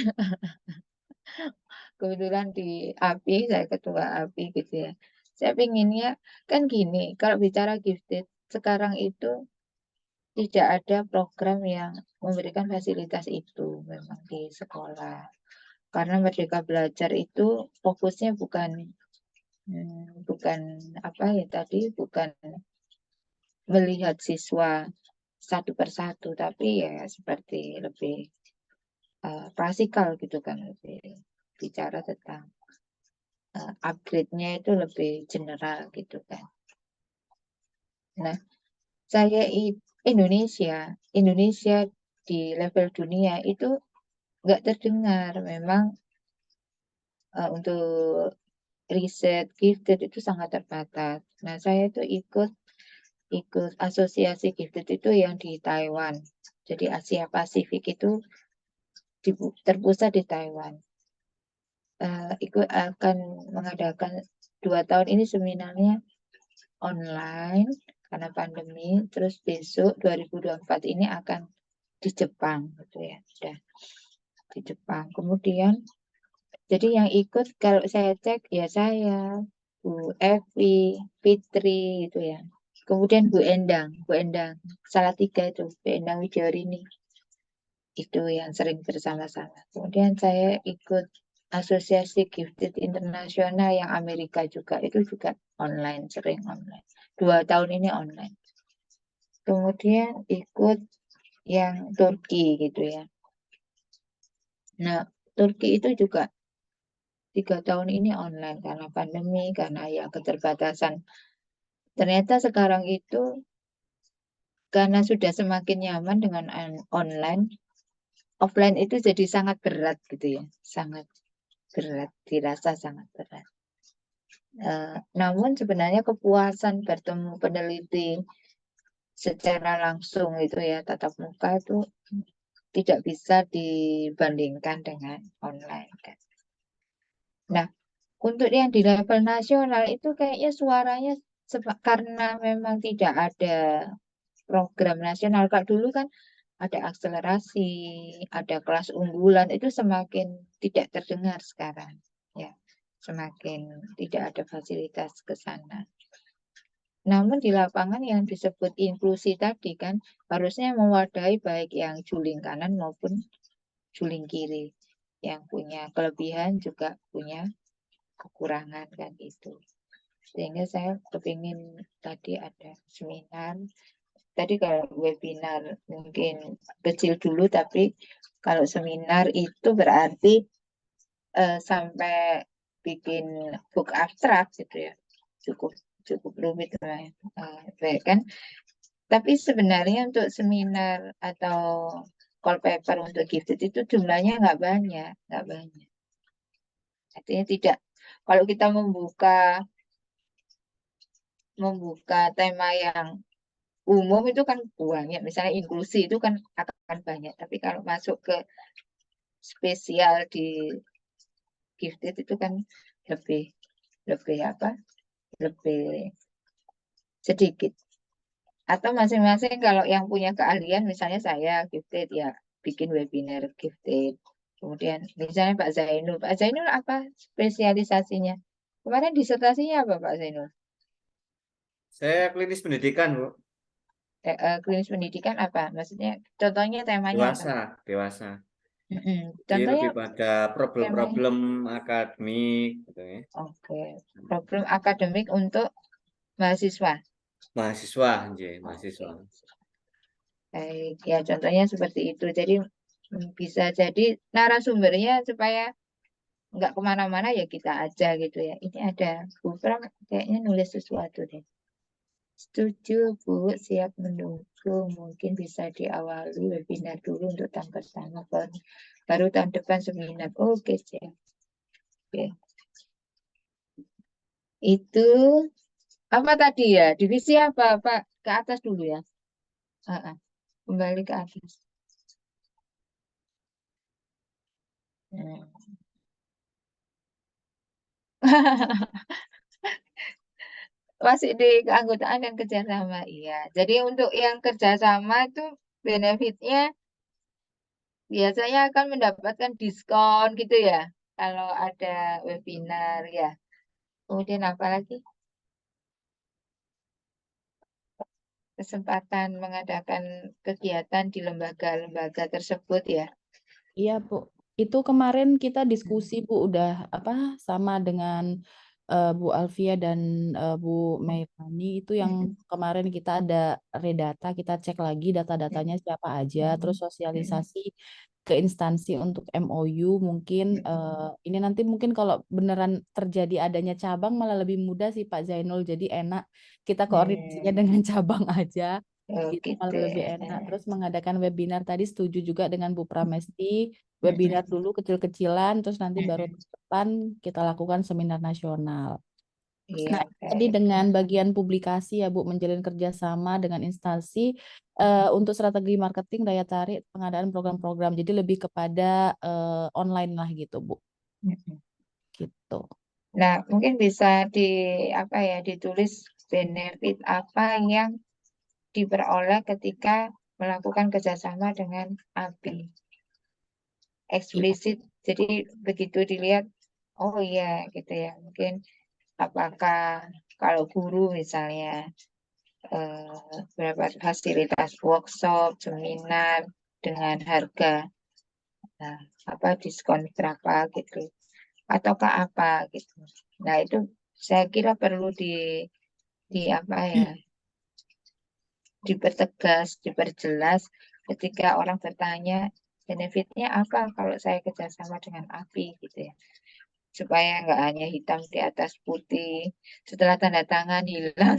kebetulan di API, saya ketua API gitu ya. Saya pinginnya kan gini, kalau bicara gifted sekarang itu tidak ada program yang memberikan fasilitas itu memang di sekolah. Karena Merdeka Belajar itu fokusnya bukan apa ya tadi, bukan melihat siswa satu persatu, tapi ya seperti lebih klasikal gitu kan, lebih bicara tentang upgrade-nya itu lebih general gitu kan. Nah, saya Indonesia di level dunia itu nggak terdengar memang untuk riset gifted itu sangat terbatas. Nah, saya itu ikut asosiasi gifted itu yang di Taiwan. Jadi Asia Pasifik itu terpusat di Taiwan. Ikut akan mengadakan 2 tahun ini seminarnya online karena pandemi. Terus besok 2024 ini akan di Jepang gitu ya, sudah di Jepang. Kemudian jadi yang ikut kalau saya cek ya saya, Bu Evi, Fitri gitu ya. Kemudian Bu Endang Salatiga itu, Bu Endang Wijorini itu yang sering bersama-sama. Kemudian saya ikut asosiasi gifted internasional yang Amerika juga, itu juga online, sering online. 2 tahun ini online. Kemudian ikut yang Turki gitu ya. Nah, Turki itu juga 3 tahun ini online karena pandemi, karena ya keterbatasan. Ternyata sekarang itu karena sudah semakin nyaman dengan online, offline itu jadi sangat berat gitu ya, sangat berat, dirasa sangat berat. Namun sebenarnya kepuasan bertemu peneliti secara langsung itu ya, tatap muka itu tidak bisa dibandingkan dengan online kan. Nah, untuk yang di level nasional itu kayaknya suaranya karena memang tidak ada program nasional. Kalau dulu kan ada akselerasi, ada kelas unggulan, itu semakin tidak terdengar sekarang. Ya, semakin tidak ada fasilitas ke sana. Namun di lapangan yang disebut inklusi tadi kan harusnya mewadahi baik yang juling kanan maupun juling kiri. Yang punya kelebihan juga punya kekurangan kan itu. Sehingga saya kepingin tadi ada seminar. Tadi kalau webinar mungkin kecil dulu, tapi kalau seminar itu berarti sampai bikin book abstrak gitu ya, cukup rumit lah kan. Tapi sebenarnya untuk seminar atau call paper untuk gifted itu jumlahnya nggak banyak. Artinya tidak. Kalau kita membuka tema yang umum itu kan banyak, misalnya inklusi itu kan akan banyak. Tapi kalau masuk ke spesial di gifted itu kan lebih sedikit. Atau masing-masing kalau yang punya keahlian, misalnya saya gifted ya bikin webinar gifted. Kemudian misalnya Pak Zainul apa spesialisasinya? Kemarin disertasinya apa Pak Zainul? Saya klinis pendidikan, Bu. Klinis pendidikan apa? Maksudnya contohnya temanya apa? Dewasa. Jadi Contohnya lebih pada problem-problem akademik gitu ya. Oke. Problem akademik untuk mahasiswa. Mahasiswa. Baik, ya contohnya seperti itu. Jadi bisa jadi narasumbernya supaya nggak kemana-mana ya kita aja gitu ya. Ini ada Bu Pram kayaknya nulis sesuatu deh. Setuju Bu, siap mendukung. Mungkin bisa diawali webinar dulu untuk tahun pertama, baru tahun depan seminar. Oke, siap. Oke. Itu apa tadi ya? Divisi apa Pak? Ke atas dulu ya. Kembali ke atas. Hmm. Masih di keanggotaan dan kerjasama, iya. Jadi untuk yang kerjasama itu benefitnya biasanya akan mendapatkan diskon gitu ya, kalau ada webinar ya. Kemudian apa lagi? Kesempatan mengadakan kegiatan di lembaga-lembaga tersebut ya. Iya, Bu. Itu kemarin kita diskusi, Bu, udah apa sama dengan Bu Alfia dan Bu Mairani itu yang kemarin kita ada redata, kita cek lagi data-datanya siapa aja, terus sosialisasi ke instansi untuk MOU mungkin ini nanti mungkin kalau beneran terjadi adanya cabang malah lebih mudah sih Pak Zainul, jadi enak kita koordinasinya dengan cabang aja. Oh, Gitu gitu malah lebih ya. enak. Terus mengadakan webinar tadi setuju juga dengan Bu Pramesti, webinar dulu kecil-kecilan, terus nanti baru tahun depan kita lakukan seminar nasional. Iya, Nah, tadi baik. dengan bagian publikasi ya Bu, menjalin kerjasama dengan instansi untuk strategi marketing, daya tarik, pengadaan program-program. Jadi lebih kepada online lah gitu Bu. Gitu. Nah, mungkin bisa ditulis benefit apa yang diperoleh ketika melakukan kerjasama dengan API. Eksplisit, jadi begitu dilihat, oh iya gitu ya, mungkin apakah kalau guru misalnya berapa fasilitas workshop, seminar dengan harga diskon berapa gitu, ataukah apa gitu. Nah itu saya kira perlu dipertegas, diperjelas ketika orang bertanya benefitnya apa kalau saya kerjasama dengan API gitu ya, supaya nggak hanya hitam di atas putih setelah tanda tangan hilang.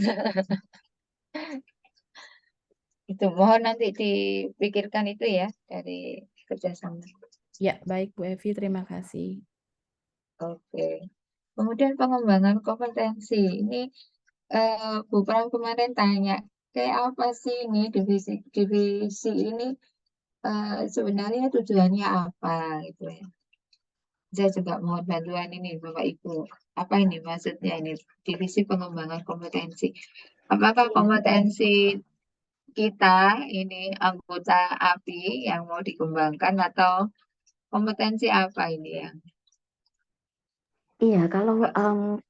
Itu mohon nanti dipikirkan itu ya dari kerjasama. Ya, baik Bu Evi, terima kasih. Oke. Kemudian pengembangan kompetensi. Ini Bu Pram kemarin tanya, kayak apa sih ini divisi ini sebenarnya tujuannya apa gitu ya. Saya juga mohon bantuan ini Bapak Ibu. Apa ini maksudnya ini divisi pengembangan kompetensi? Apakah kompetensi kita ini anggota API yang mau dikembangkan atau kompetensi apa ini yang Iya, kalau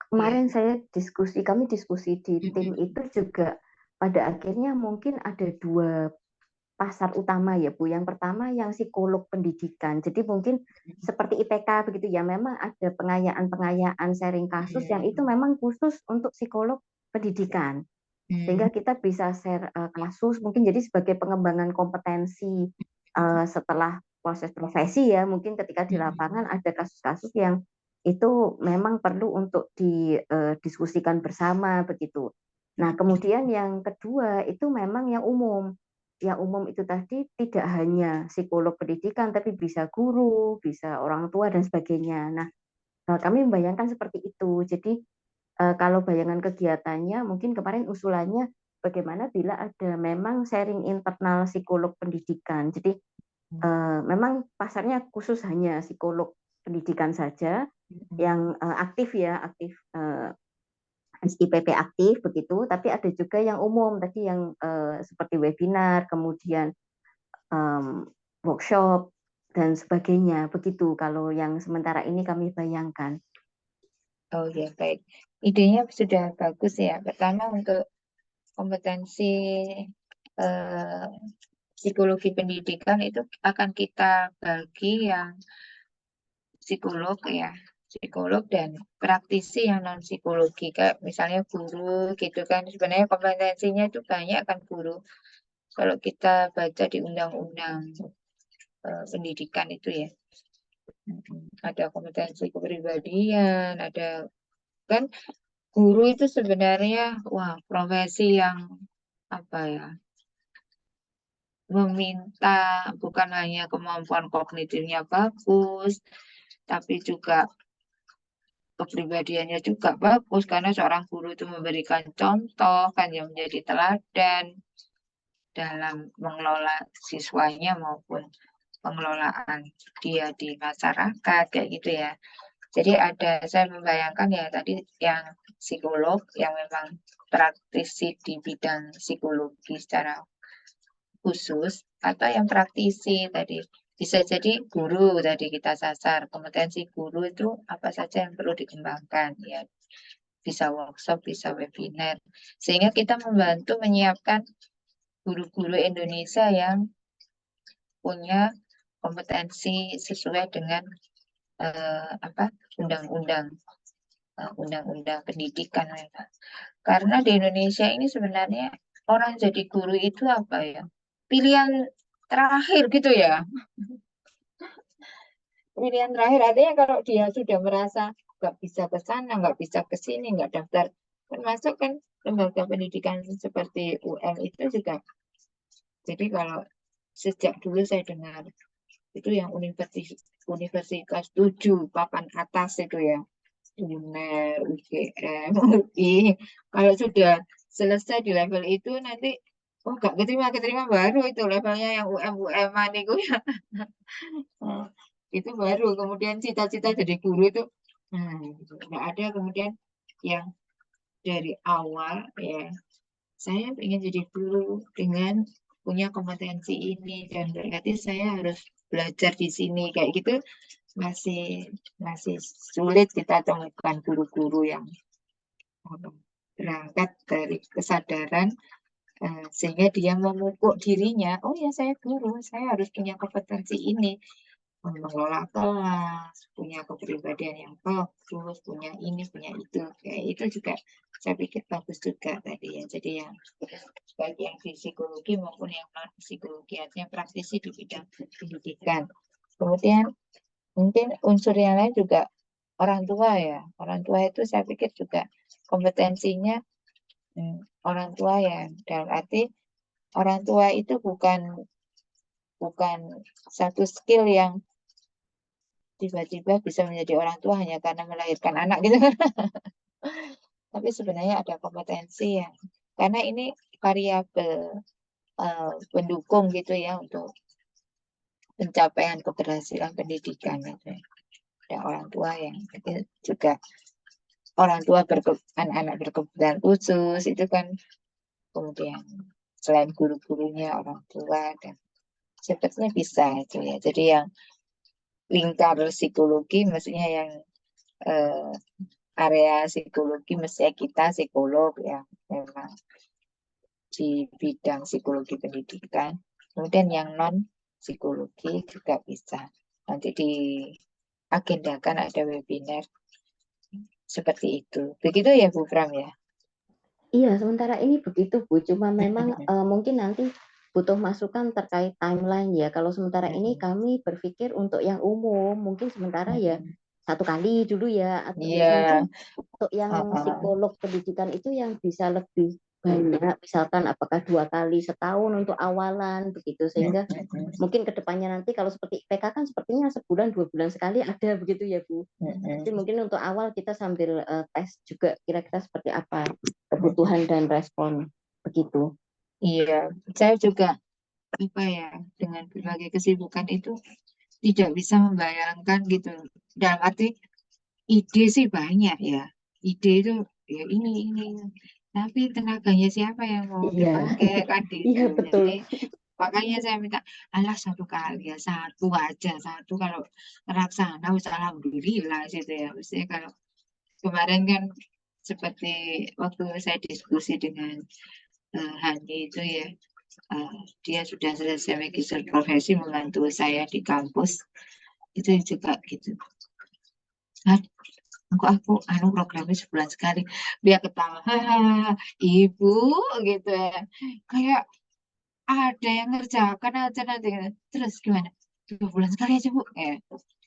kemarin ya. kami diskusi di tim itu juga pada akhirnya mungkin ada dua pasar utama ya Bu. Yang pertama yang psikolog pendidikan. Jadi mungkin seperti IPK begitu ya, memang ada pengayaan-pengayaan sharing kasus yang itu memang khusus untuk psikolog pendidikan. Sehingga kita bisa share kasus, mungkin jadi sebagai pengembangan kompetensi setelah proses profesi ya, mungkin ketika di lapangan ada kasus-kasus yang itu memang perlu untuk didiskusikan bersama begitu. Nah, kemudian yang kedua itu memang yang umum. Yang umum itu tadi tidak hanya psikolog pendidikan, tapi bisa guru, bisa orang tua dan sebagainya. Nah, kami membayangkan seperti itu. Jadi kalau bayangan kegiatannya mungkin kemarin usulannya bagaimana bila ada memang sharing internal psikolog pendidikan. Jadi memang pasarnya khusus hanya psikolog pendidikan saja yang aktif SIPP aktif begitu, tapi ada juga yang umum tadi yang seperti webinar, kemudian workshop dan sebagainya begitu. Kalau yang sementara ini kami bayangkan. Oh ya, baik. Idenya sudah bagus ya. Pertama untuk kompetensi psikologi pendidikan itu akan kita bagi yang psikolog ya, psikolog dan praktisi yang non psikologi, kayak misalnya guru gitu kan. Sebenarnya kompetensinya itu banyak kan guru. Kalau kita baca di undang-undang pendidikan itu ya. Ada kompetensi kepribadian, ada kan guru itu sebenarnya wah profesi yang apa ya, meminta bukan hanya kemampuan kognitifnya bagus, tapi juga kepribadiannya juga bagus karena seorang guru itu memberikan contoh kan yang menjadi teladan dalam mengelola siswanya maupun pengelolaan dia di masyarakat kayak gitu ya. Jadi saya membayangkan ya tadi yang psikolog yang memang praktisi di bidang psikologi secara khusus atau yang praktisi tadi bisa jadi guru tadi kita sasar kompetensi guru itu apa saja yang perlu dikembangkan ya, bisa workshop, bisa webinar, sehingga kita membantu menyiapkan guru-guru Indonesia yang punya kompetensi sesuai dengan undang-undang pendidikan memang. Karena di Indonesia ini sebenarnya orang jadi guru itu apa ya? Pilihan terakhir gitu ya. Pilihan terakhir artinya kalau dia sudah merasa nggak bisa ke sana, nggak bisa ke sini, nggak daftar, termasuk kan lembaga pendidikan seperti UM itu juga. Jadi kalau sejak dulu saya dengar itu yang universitas 7 papan atas itu ya, UNER, UGM, UI. Kalau sudah selesai di level itu nanti oh nggak keterima baru itu levelnya yang UM-UM-an itu ya. Itu baru kemudian cita-cita jadi guru itu nggak ada kemudian yang dari awal ya saya ingin jadi guru dengan punya kompetensi ini dan berarti saya harus belajar di sini kayak gitu masih sulit kita temukan guru-guru yang berangkat dari kesadaran sehingga dia memupuk dirinya, oh ya saya guru, saya harus punya kompetensi ini, mengelola kelas, punya kepribadian yang bagus, punya ini, punya itu, kayak itu juga saya pikir bagus juga tadi ya. Jadi yang baik yang di psikologi maupun yang non psikologi, artinya praktisi di bidang pendidikan. Kemudian mungkin unsur yang lain juga orang tua ya, orang tua itu saya pikir juga kompetensinya orang tua ya, dalam arti orang tua itu bukan satu skill yang tiba-tiba bisa menjadi orang tua hanya karena melahirkan anak gitu kan. Tapi sebenarnya ada kompetensi yang karena ini variabel pendukung gitu ya untuk pencapaian keberhasilan pendidikan gitu. Ada orang tua yang juga orang tua anak-anak berkebutuhan khusus itu kan, kemudian selain guru-gurunya orang tua dan sebetulnya bisa itu ya. Jadi yang lingkar psikologi maksudnya yang area psikologi mestinya kita psikolog ya memang di bidang psikologi pendidikan. Kemudian yang non psikologi juga bisa. Nanti diagendakan ada webinar seperti itu. Begitu ya Bu Pram ya? Iya, sementara ini begitu Bu. Cuma memang mungkin nanti butuh masukan terkait timeline ya. Kalau sementara ini kami berpikir untuk yang umum, mungkin sementara ya 1 kali dulu ya. Atau mungkin untuk yang psikolog pendidikan itu yang bisa lebih banyak, misalkan apakah 2 kali setahun untuk awalan begitu, sehingga mungkin kedepannya nanti kalau seperti IPK kan sepertinya sebulan 2 bulan sekali ada begitu ya Bu. Jadi mungkin untuk awal kita sambil tes juga kira-kira seperti apa kebutuhan dan respon begitu. Iya, saya juga apa ya dengan berbagai kesibukan itu tidak bisa membayangkan gitu. Dalam arti ide sih banyak ya, ide itu ya ini. Tapi tenaganya siapa yang mau dipakai kan gitu. Iya, betul. Jadi makanya saya minta alah 1 kali ya, 1 aja, 1 kalau terlaksana alhamdulillah gitu ya. Maksudnya kalau kemarin kan seperti waktu saya diskusi dengan Hani itu ya, dia sudah selesai magister profesi membantu saya di kampus itu juga gitu. Aku programnya sebulan sekali biar ketawa ibu gitu ya, kayak ada yang ngerjakan aja nanti terus gimana 2 bulan sekali aja Bu.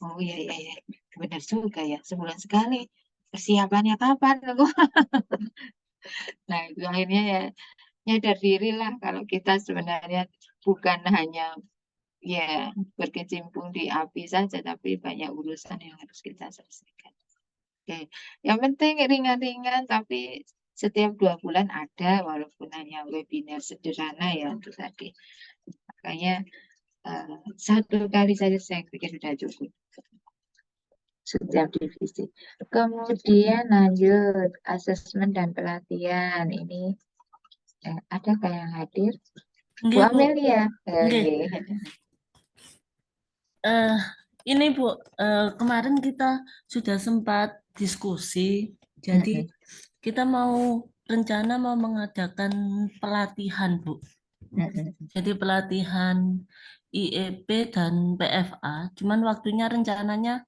Oh iya iya iya, benar juga ya, sebulan sekali. Persiapannya kapan aku? Nah itu akhirnya ya nyadar diri lah kalau kita sebenarnya bukan hanya ya berkecimpung di api saja, tapi banyak urusan yang harus kita selesaikan. Oke, yang penting ringan-ringan, tapi setiap 2 bulan ada, walaupun hanya webinar sederhana ya itu tadi. Makanya 1 kali saja saya pikir sudah cukup setiap divisi. Kemudian lanjut asesmen dan pelatihan. Ini ada yang hadir? Bu Nggih, Bu. Amelia. Nggih. Ini Bu, kemarin kita sudah sempat diskusi, jadi kita rencana mau mengadakan pelatihan Bu. Jadi pelatihan IEP dan PFA, cuman waktunya rencananya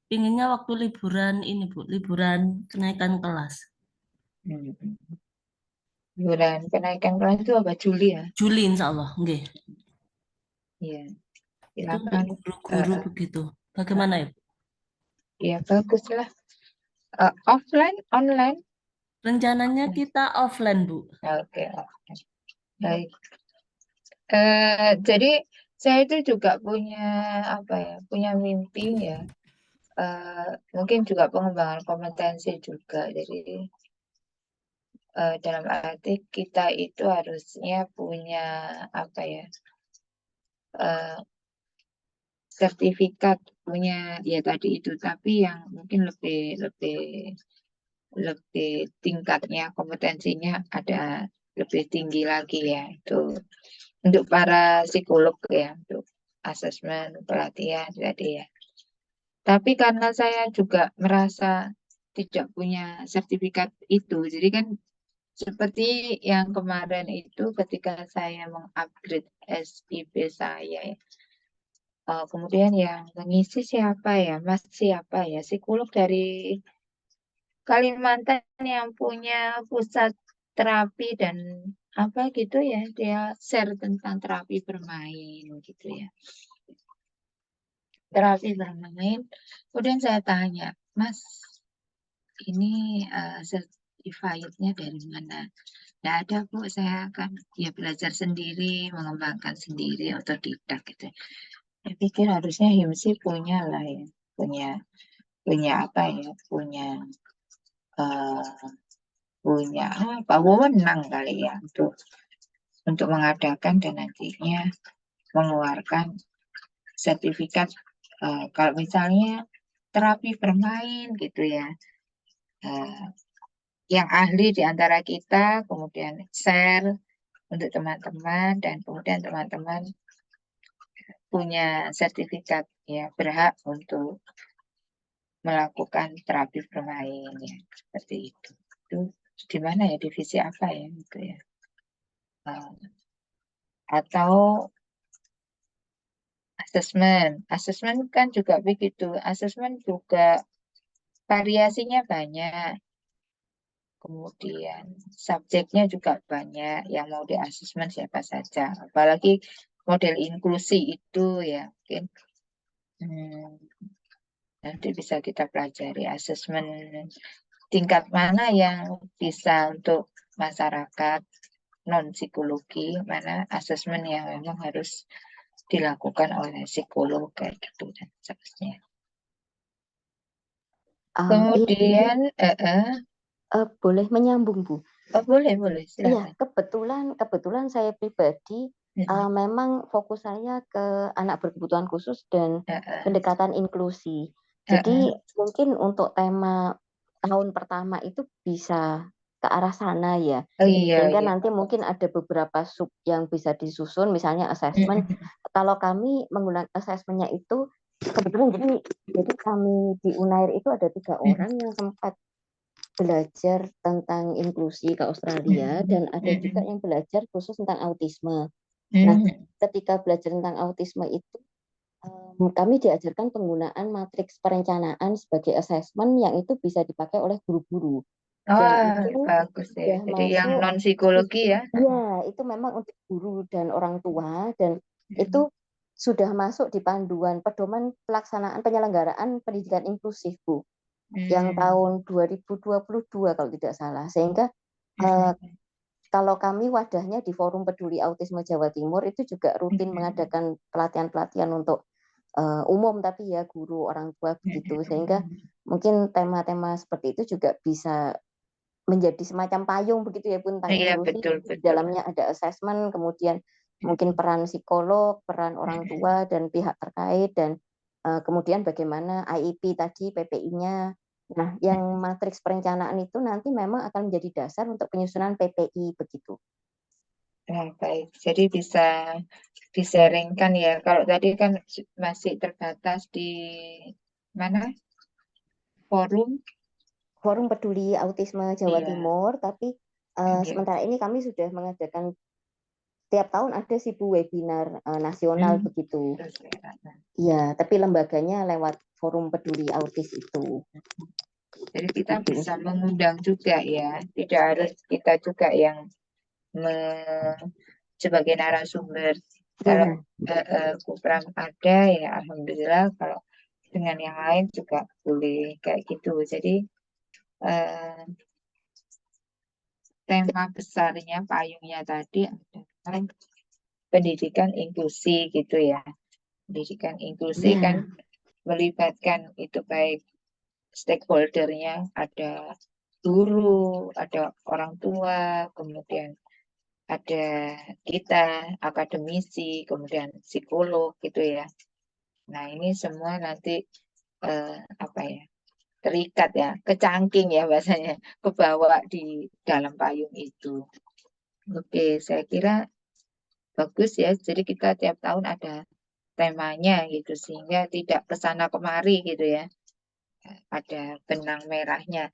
pinginnya waktu liburan ini Bu, liburan kenaikan kelas. Liburan kenaikan kelas itu apa, Juli ya? Juli insya Allah, nggih. Iya. Itu untuk Silakan. guru-guru begitu. Bagaimana ya Bu? Ya baguslah. Offline, online? Rencananya kita offline Bu. Oke, baik. Jadi saya itu juga punya apa ya, punya mimpi ya. Mungkin juga pengembangan kompetensi juga. Jadi dalam arti kita itu harusnya punya apa ya, sertifikat, punya ya tadi itu, tapi yang mungkin lebih tingkatnya kompetensinya ada lebih tinggi lagi ya, itu untuk para psikolog ya, untuk asesmen pelatihan tadi ya. Tapi karena saya juga merasa tidak punya sertifikat itu, jadi kan seperti yang kemarin itu ketika saya mengupgrade SIP saya, kemudian yang mengisi siapa ya, Mas siapa ya, psikolog dari Kalimantan yang punya pusat terapi dan apa gitu ya, dia share tentang terapi bermain gitu ya. Terapi bermain, kemudian saya tanya, Mas, ini certified-nya dari mana? Tidak ada Bu, saya akan ya belajar sendiri, mengembangkan sendiri, otodidak gitu. Saya pikir harusnya HIMSI punya lah ya, punya apa ya, punya apa, wewenang kali ya untuk mengadakan dan nantinya mengeluarkan sertifikat kalau misalnya terapi bermain gitu ya, yang ahli di antara kita kemudian share untuk teman-teman dan kemudian teman-teman punya sertifikat ya, berhak untuk melakukan terapi bermain ya, seperti itu. Itu di mana ya, divisi apa ya gitu ya, atau asesmen kan juga begitu, asesmen juga variasinya banyak, kemudian subjeknya juga banyak, yang mau di asesmen siapa saja, apalagi model inklusi itu ya mungkin nanti bisa kita pelajari asesmen tingkat mana yang bisa untuk masyarakat non psikologi, mana asesmen yang memang harus dilakukan oleh psikolog kayak gitu dan seterusnya. Kemudian boleh menyambung Bu? Boleh Iya, silakan. kebetulan saya pribadi memang fokus saya ke anak berkebutuhan khusus dan pendekatan inklusi. Jadi mungkin untuk tema tahun pertama itu bisa ke arah sana ya. Sehingga nanti mungkin ada beberapa sub yang bisa disusun, misalnya assessment. Kalau kami menggunakan assessmentnya itu kebetulan jadi kami di Unair itu ada 3 orang yang sempat belajar tentang inklusi ke Australia dan ada juga yang belajar khusus tentang autisme. Nah, ketika belajar tentang autisme itu kami diajarkan penggunaan matriks perencanaan sebagai assessment yang itu bisa dipakai oleh guru-guru. Bagus ya. Jadi yang non psikologi ya. Iya, itu memang untuk guru dan orang tua dan itu sudah masuk di panduan pedoman pelaksanaan penyelenggaraan pendidikan inklusif, Bu, yang tahun 2022 kalau tidak salah. Sehingga kalau kami wadahnya di Forum Peduli Autisme Jawa Timur itu juga rutin mengadakan pelatihan-pelatihan untuk umum, tapi ya guru, orang tua begitu. Sehingga mungkin tema-tema seperti itu juga bisa menjadi semacam payung begitu ya, Bu, tentang Iya, inklusi. betul, Di betul. dalamnya ada assessment, kemudian mungkin peran psikolog, peran orang tua dan pihak terkait, dan kemudian bagaimana IEP tadi, PPI-nya. Nah, yang matriks perencanaan itu nanti memang akan menjadi dasar untuk penyusunan PPI begitu. Nah, baik. Jadi bisa di-sharingkan ya. Kalau tadi kan masih terbatas di mana? Forum. Forum Peduli Autisme Jawa Iya. Timur, tapi Iya. sementara ini kami sudah mengadakan tiap tahun ada sih, Bu, webinar nasional begitu. Iya, tapi lembaganya lewat Forum Peduli Autis itu. Jadi kita bisa mengundang juga ya. Tidak harus kita juga yang sebagai narasumber. Kalau Kupram ada ya alhamdulillah, kalau dengan yang lain juga boleh kayak gitu. Jadi tema besarnya, payungnya tadi adalah pendidikan inklusi gitu ya. Pendidikan inklusi kan melibatkan itu baik stakeholdernya, ada guru, ada orang tua, kemudian ada kita akademisi, kemudian psikolog gitu ya. Nah, ini semua nanti apa ya, terikat ya, kecangking ya bahasanya, kebawa di dalam payung itu. Oke, saya kira bagus ya. Jadi kita tiap tahun ada temanya gitu, sehingga tidak kesana kemari gitu ya. Ada benang merahnya.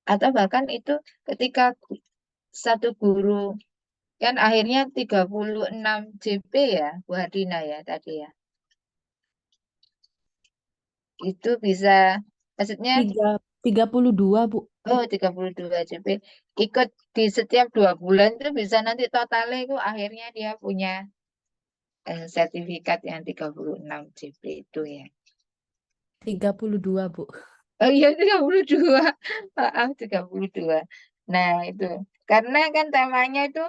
Atau bahkan itu ketika satu guru, kan akhirnya 36 JP ya, Bu Hardina ya tadi ya. Itu bisa, maksudnya 32, Bu. oh 32 JP. Ikut di setiap 2 bulan itu bisa nanti totalnya itu akhirnya dia punya sertifikat yang 36 JP itu ya. 32, Bu. Oh iya 32. Maaf 32. Nah, itu. Karena kan temanya itu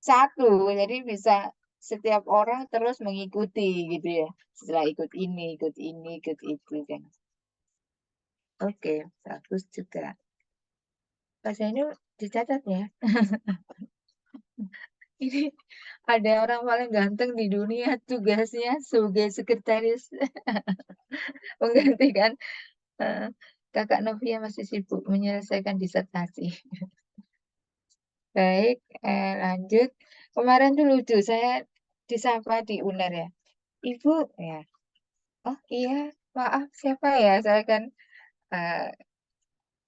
satu, jadi bisa setiap orang terus mengikuti gitu ya. Setelah ikut ini, ikut itu kan. Oke, bagus juga. Pak Zainul dicatat ya. Ini ada orang paling ganteng di dunia, tugasnya sebagai sekretaris menggantikan Kakak Novia masih sibuk menyelesaikan disertasi. Baik, lanjut. Kemarin tuh lucu, saya disapa di UNER ya. Ibu, ya. Oh iya, maaf siapa ya? Saya kan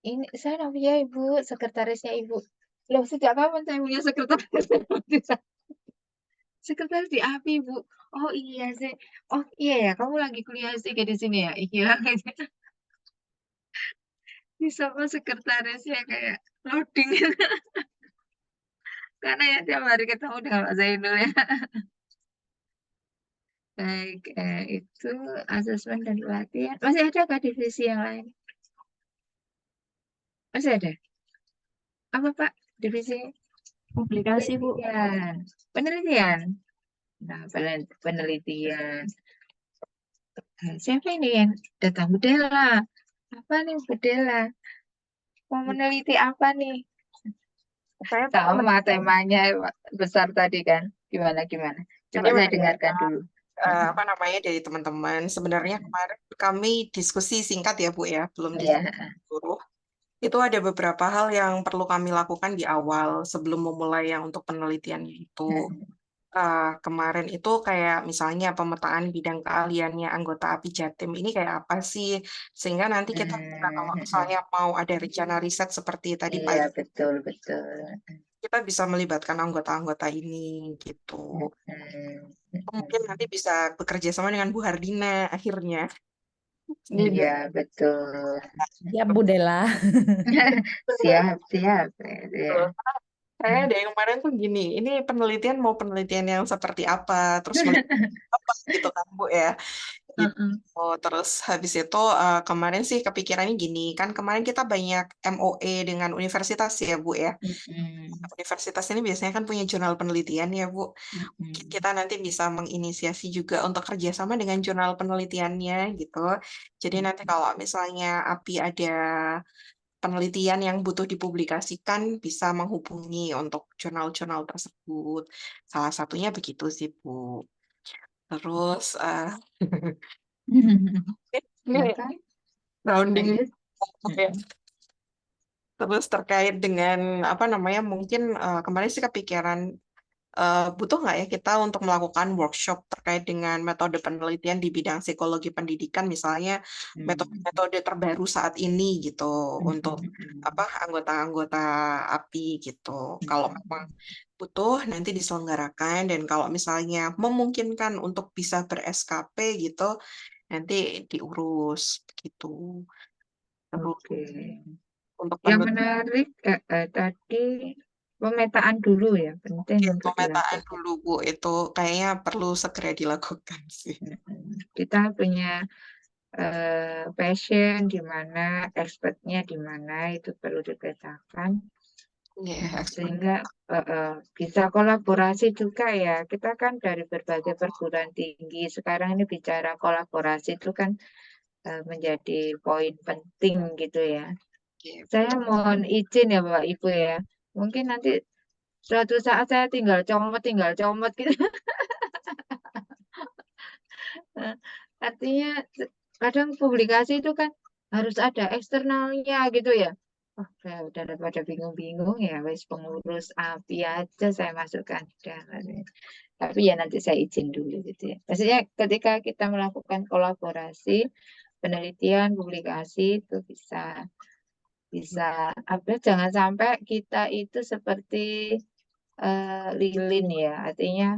ini saya Novia Ibu, sekretarisnya Ibu. Loh, sejak kapan saya punya sekretaris? Sekretaris di API, Bu. Oh iya sih. Oh iya ya, kamu lagi kuliah sih di sini ya? Iya. Disapa sekretarisnya kayak loading. Karena ya tiap hari ketemu dengan Pak Zainul ya. Baik, itu asesmen dan pelatihan. Masih ada nggak divisi yang lain? Masih ada? Apa Pak? Divisi Publikasi, Bu. penelitian. Penelitian. Nah, penelitian. Siapa ini yang datang? Budela. Apa nih Budela? Mau meneliti apa nih? Saya Sama temanya besar tadi kan. Gimana? Coba saya dengarkan dulu. apa namanya dari teman-teman. Sebenarnya kemarin kami diskusi singkat ya Bu ya, belum Iya. diskusi seluruh. Itu ada beberapa hal yang perlu kami lakukan di awal sebelum memulai yang untuk penelitian itu. Kemarin itu kayak misalnya pemetaan bidang keahliannya anggota API Jatim ini kayak apa sih, sehingga nanti kita bisa kalau misalnya mau ada rencana riset seperti tadi Pak, Iya, betul. kita bisa melibatkan anggota-anggota ini gitu. Mungkin nanti bisa bekerja sama dengan Bu Hardina akhirnya. Iya, betul. Siap, Bu Dela. Siap. Ya. Kayak ada yang kemarin tuh gini, ini penelitian mau penelitian yang seperti apa, terus melihat apa gitu kan Bu ya. Gitu. Heeh. Terus habis itu kemarin sih kepikirannya gini, kan kemarin kita banyak MOE dengan universitas ya Bu ya. Universitas ini biasanya kan punya jurnal penelitian ya Bu. Mungkin kita nanti bisa menginisiasi juga untuk kerjasama dengan jurnal penelitiannya gitu. Jadi nanti kalau misalnya API ada penelitian yang butuh dipublikasikan bisa menghubungi untuk jurnal-jurnal tersebut. Salah satunya begitu sih Bu. Terus ini Ya kan? rounding Lanjut. ya. Terus terkait dengan apa namanya mungkin kemarin sih kepikiran butuh nggak ya kita untuk melakukan workshop terkait dengan metode penelitian di bidang psikologi pendidikan misalnya metode-metode terbaru saat ini gitu untuk apa anggota-anggota API gitu. Kalau memang butuh nanti diselenggarakan dan kalau misalnya memungkinkan untuk bisa ber-SKP gitu nanti diurus gitu. Terus Oke. untuk Yang penelitian menarik tadi pemetaan dulu ya, penting untuk pemetaan dilakukan. dulu Bu itu kayaknya perlu segera dilakukan sih. Kita punya passion di mana, expertnya di mana, itu perlu dipetakan. Sehingga bisa kolaborasi juga ya. Kita kan dari berbagai perguruan tinggi. Sekarang ini bicara kolaborasi itu kan menjadi poin penting gitu ya. Saya mohon izin ya Bapak Ibu ya. Mungkin nanti suatu saat saya tinggal comot gitu. Artinya kadang publikasi itu kan harus ada eksternalnya gitu ya. Oh, saya udah daripada bingung-bingung ya, wes pengurus API aja saya masukkan di dalam. Tapi ya nanti saya izin dulu gitu ya. Maksudnya ketika kita melakukan kolaborasi, penelitian, publikasi itu bisa apa? Jangan sampai kita itu seperti lilin ya, artinya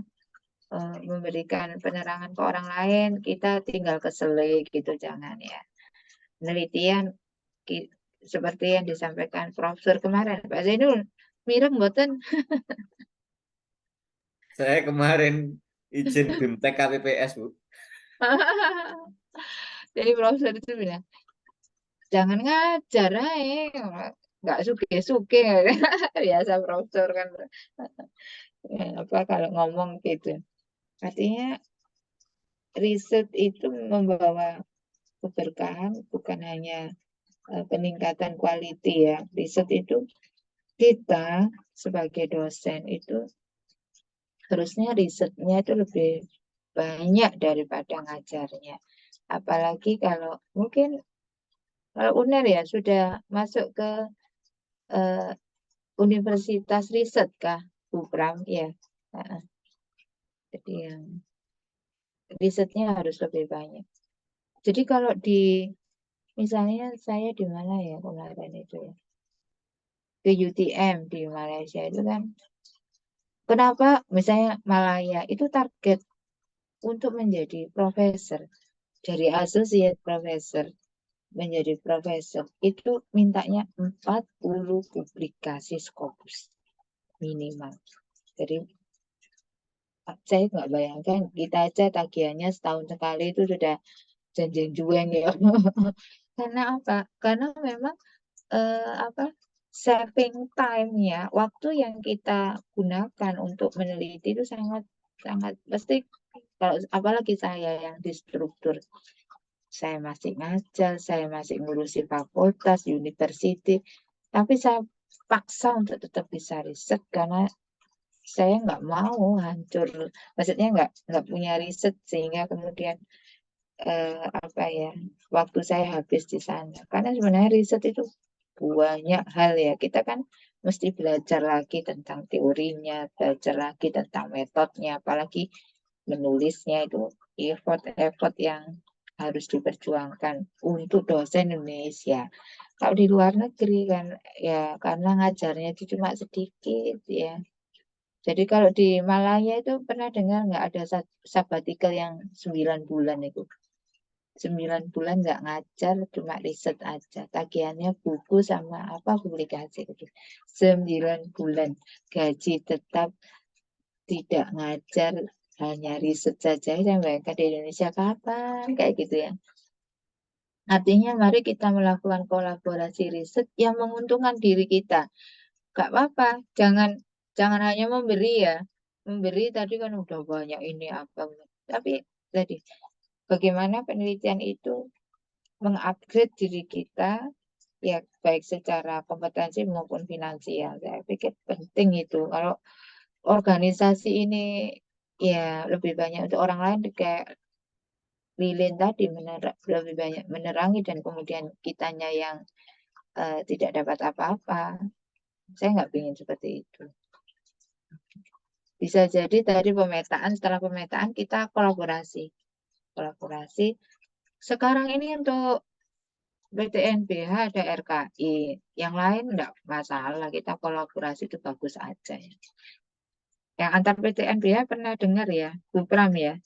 memberikan penerangan ke orang lain, kita tinggal keselip gitu, jangan ya. Penelitian seperti yang disampaikan Profesor kemarin, Pak Zainul, mireng mboten? Saya kemarin izin BIMTEK KPPS, Bu. Jadi Profesor itu bilang, jangan ngajar nggak suke-suke. Biasa Profesor kan apa kalau ngomong gitu. Artinya riset itu membawa keberkahan bukan hanya peningkatan quality ya. Riset itu kita sebagai dosen itu harusnya risetnya itu lebih banyak daripada ngajarnya. Apalagi kalau mungkin kalau UNER ya sudah masuk ke universitas riset kah, Bu Pram ya. Jadi yang risetnya harus lebih banyak. Jadi kalau misalnya saya di mana ya kemarin itu ya, ke UTM di Malaysia itu kan, kenapa misalnya Malaya itu target untuk menjadi profesor, dari associate profesor menjadi profesor itu mintanya 40 publikasi Scopus minimal. Jadi saya nggak bayangkan, kita aja tagihannya setahun sekali itu sudah janjing jueng ya. Karena apa? Karena memang saving time-nya, waktu yang kita gunakan untuk meneliti itu sangat pasti, kalau apalagi saya yang di struktur, saya masih ngajar, saya masih ngurusi fakultas, university, tapi saya paksa untuk tetap bisa riset karena saya nggak mau hancur, maksudnya nggak punya riset sehingga kemudian apa ya, waktu saya habis di sana. Karena sebenarnya riset itu banyak hal ya. Kita kan mesti belajar lagi tentang teorinya, belajar lagi tentang metodenya, apalagi menulisnya itu effort yang harus diperjuangkan untuk dosen Indonesia. Kalau di luar negeri kan ya karena ngajarnya itu cuma sedikit ya. Jadi kalau di Malaya itu pernah dengar nggak ada sabbatical yang 9 bulan itu? 9 bulan nggak ngajar, cuma riset aja. Tagihannya buku sama apa publikasi gitu. 9 bulan gaji tetap, tidak ngajar, hanya riset saja. Saya bayangkan di Indonesia kapan kayak gitu ya. Artinya mari kita melakukan kolaborasi riset yang menguntungkan diri kita. Gak apa-apa, jangan hanya memberi ya. Memberi tadi kan udah banyak ini apa. Tapi tadi bagaimana penelitian itu mengupgrade diri kita ya, baik secara kompetensi maupun finansial. Saya pikir penting itu. Kalau organisasi ini ya lebih banyak untuk orang lain, kayak lilin tadi lebih banyak menerangi dan kemudian kitanya yang tidak dapat apa-apa. Saya nggak ingin seperti itu. Bisa jadi tadi pemetaan, setelah pemetaan kita kolaborasi. Sekarang ini untuk PTNBH ada RKI, yang lain enggak masalah, kita kolaborasi itu bagus aja ya. Yang antar PTNBH pernah dengar ya, Bu Pram ya?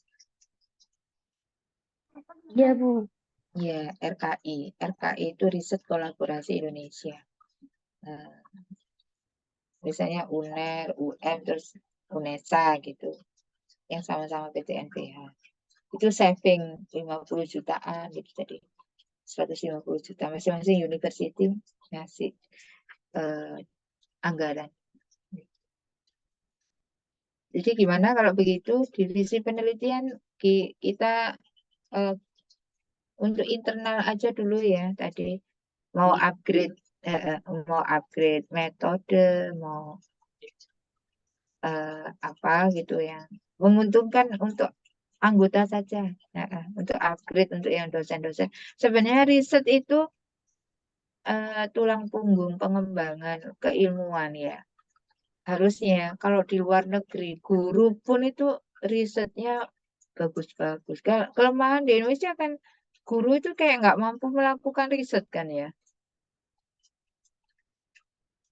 Iya, Bu. Ya, RKI. RKI itu Riset Kolaborasi Indonesia. Misalnya UNER, UM, terus UNESA gitu. Yang sama-sama PTNBH. Itu saving 50 jutaan gitu, jadi 150 juta. Masing-masing university ngasih anggaran. Jadi gimana kalau begitu, divisi penelitian kita untuk internal aja dulu ya tadi. Mau upgrade metode, mau apa gitu yang menguntungkan untuk anggota saja. Untuk upgrade untuk yang dosen-dosen. Sebenarnya riset itu tulang punggung pengembangan keilmuan ya. Harusnya kalau di luar negeri guru pun itu risetnya bagus-bagus. Kelemahan di Indonesia kan guru itu kayak nggak mampu melakukan riset kan ya.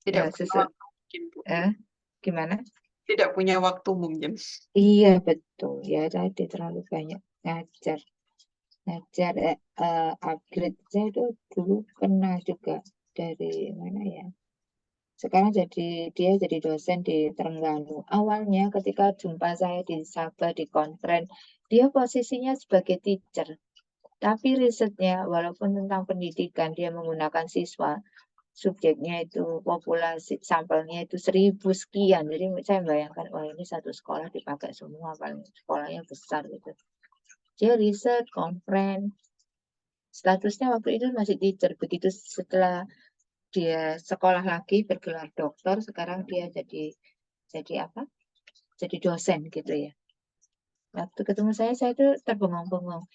Tidak Ya, punya waktu mungkin, Bu. Gimana? Tidak punya waktu mungkin. Iya betul ya, tadi terlalu banyak ngajar upgrade. Saya itu dulu pernah juga dari mana ya. Sekarang dia jadi dosen di Terengganu. Awalnya ketika jumpa saya di Sabah di konferen, dia posisinya sebagai teacher. Tapi risetnya walaupun tentang pendidikan, dia menggunakan siswa, subjeknya itu populasi sampelnya itu 1000 sekian. Jadi saya bayangkan, wah ini satu sekolah dipakai semua, paling sekolahnya besar gitu. Dia riset, konferen, statusnya waktu itu masih teacher. Begitu setelah dia sekolah lagi bergelar doktor, sekarang dia jadi apa? Jadi dosen gitu ya. Waktu ketemu saya itu terbengong-bengong.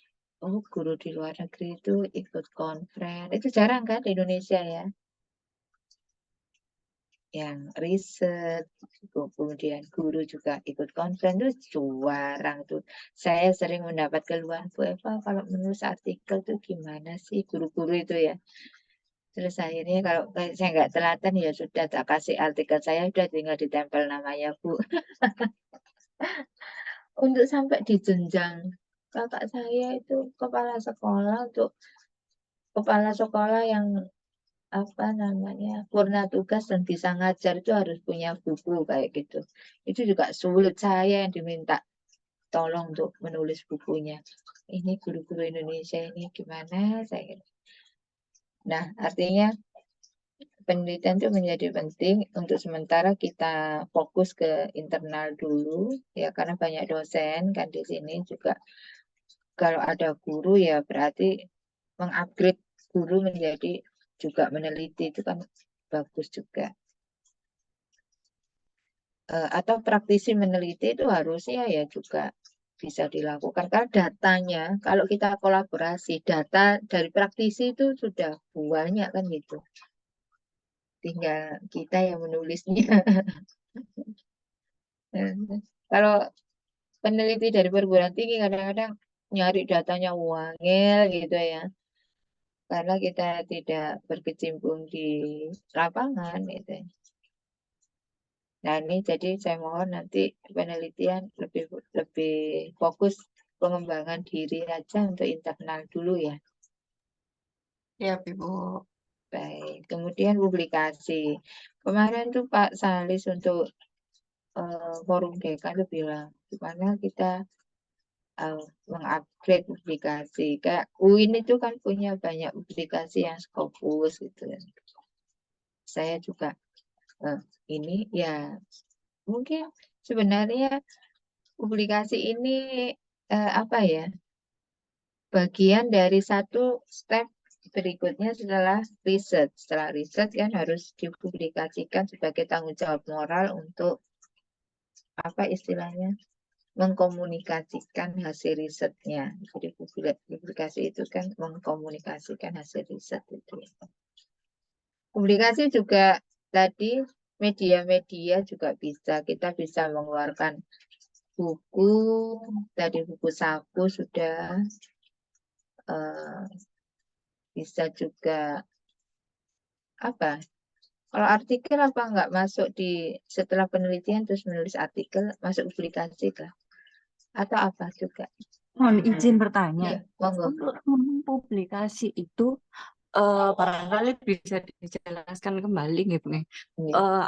Oh, guru di luar negeri itu ikut konferen. Itu jarang kan di Indonesia ya. Yang riset, kemudian guru juga ikut konferen itu jarang tuh. Saya sering mendapat keluhan, Bu Eva, kalau menulis artikel tuh gimana sih guru-guru itu ya. Terus akhirnya kalau saya nggak telaten ya sudah, tak kasih artikel saya, sudah tinggal ditempel namanya Bu. Untuk sampai di jenjang kakak saya itu kepala sekolah, untuk kepala sekolah yang apa namanya purna tugas dan bisa ngajar itu harus punya buku kayak gitu. Itu juga sulit, saya yang diminta tolong untuk menulis bukunya. Ini guru-guru Indonesia ini gimana saya. Nah, artinya penelitian itu menjadi penting. Untuk sementara kita fokus ke internal dulu ya, karena banyak dosen kan di sini juga. Kalau ada guru ya berarti mengupgrade guru menjadi juga meneliti, itu kan bagus juga. Atau praktisi meneliti itu harusnya ya juga bisa dilakukan, karena datanya kalau kita kolaborasi, data dari praktisi itu sudah banyak kan gitu. Tinggal kita yang menulisnya. Kalau peneliti dari perguruan tinggi kadang-kadang nyari datanya wangil gitu ya. Karena kita tidak berkecimpung di lapangan gitu. Nah ini jadi saya mohon nanti penelitian lebih fokus pengembangan diri aja untuk internal dulu ya. Ya, Ibu. Baik, kemudian publikasi. Kemarin tuh Pak Salis untuk forum dekan tuh bilang gimana kita mengupgrade publikasi. Kayak UIN itu kan punya banyak publikasi yang Scopus gitu. Saya juga ini ya mungkin sebenarnya publikasi ini apa ya, bagian dari satu step berikutnya setelah riset. Setelah riset kan harus dipublikasikan sebagai tanggung jawab moral untuk apa istilahnya, mengkomunikasikan hasil risetnya. Jadi publikasi itu kan mengkomunikasikan hasil riset itu. Publikasi juga tadi media-media juga bisa. Kita bisa mengeluarkan buku, tadi buku saku sudah, bisa juga apa? Kalau artikel apa nggak masuk di setelah penelitian terus menulis artikel masuk publikasi lah atau apa juga? Mohon izin bertanya, Ya, monggo. untuk publikasi itu barangkali bisa dijelaskan kembali gitu nih.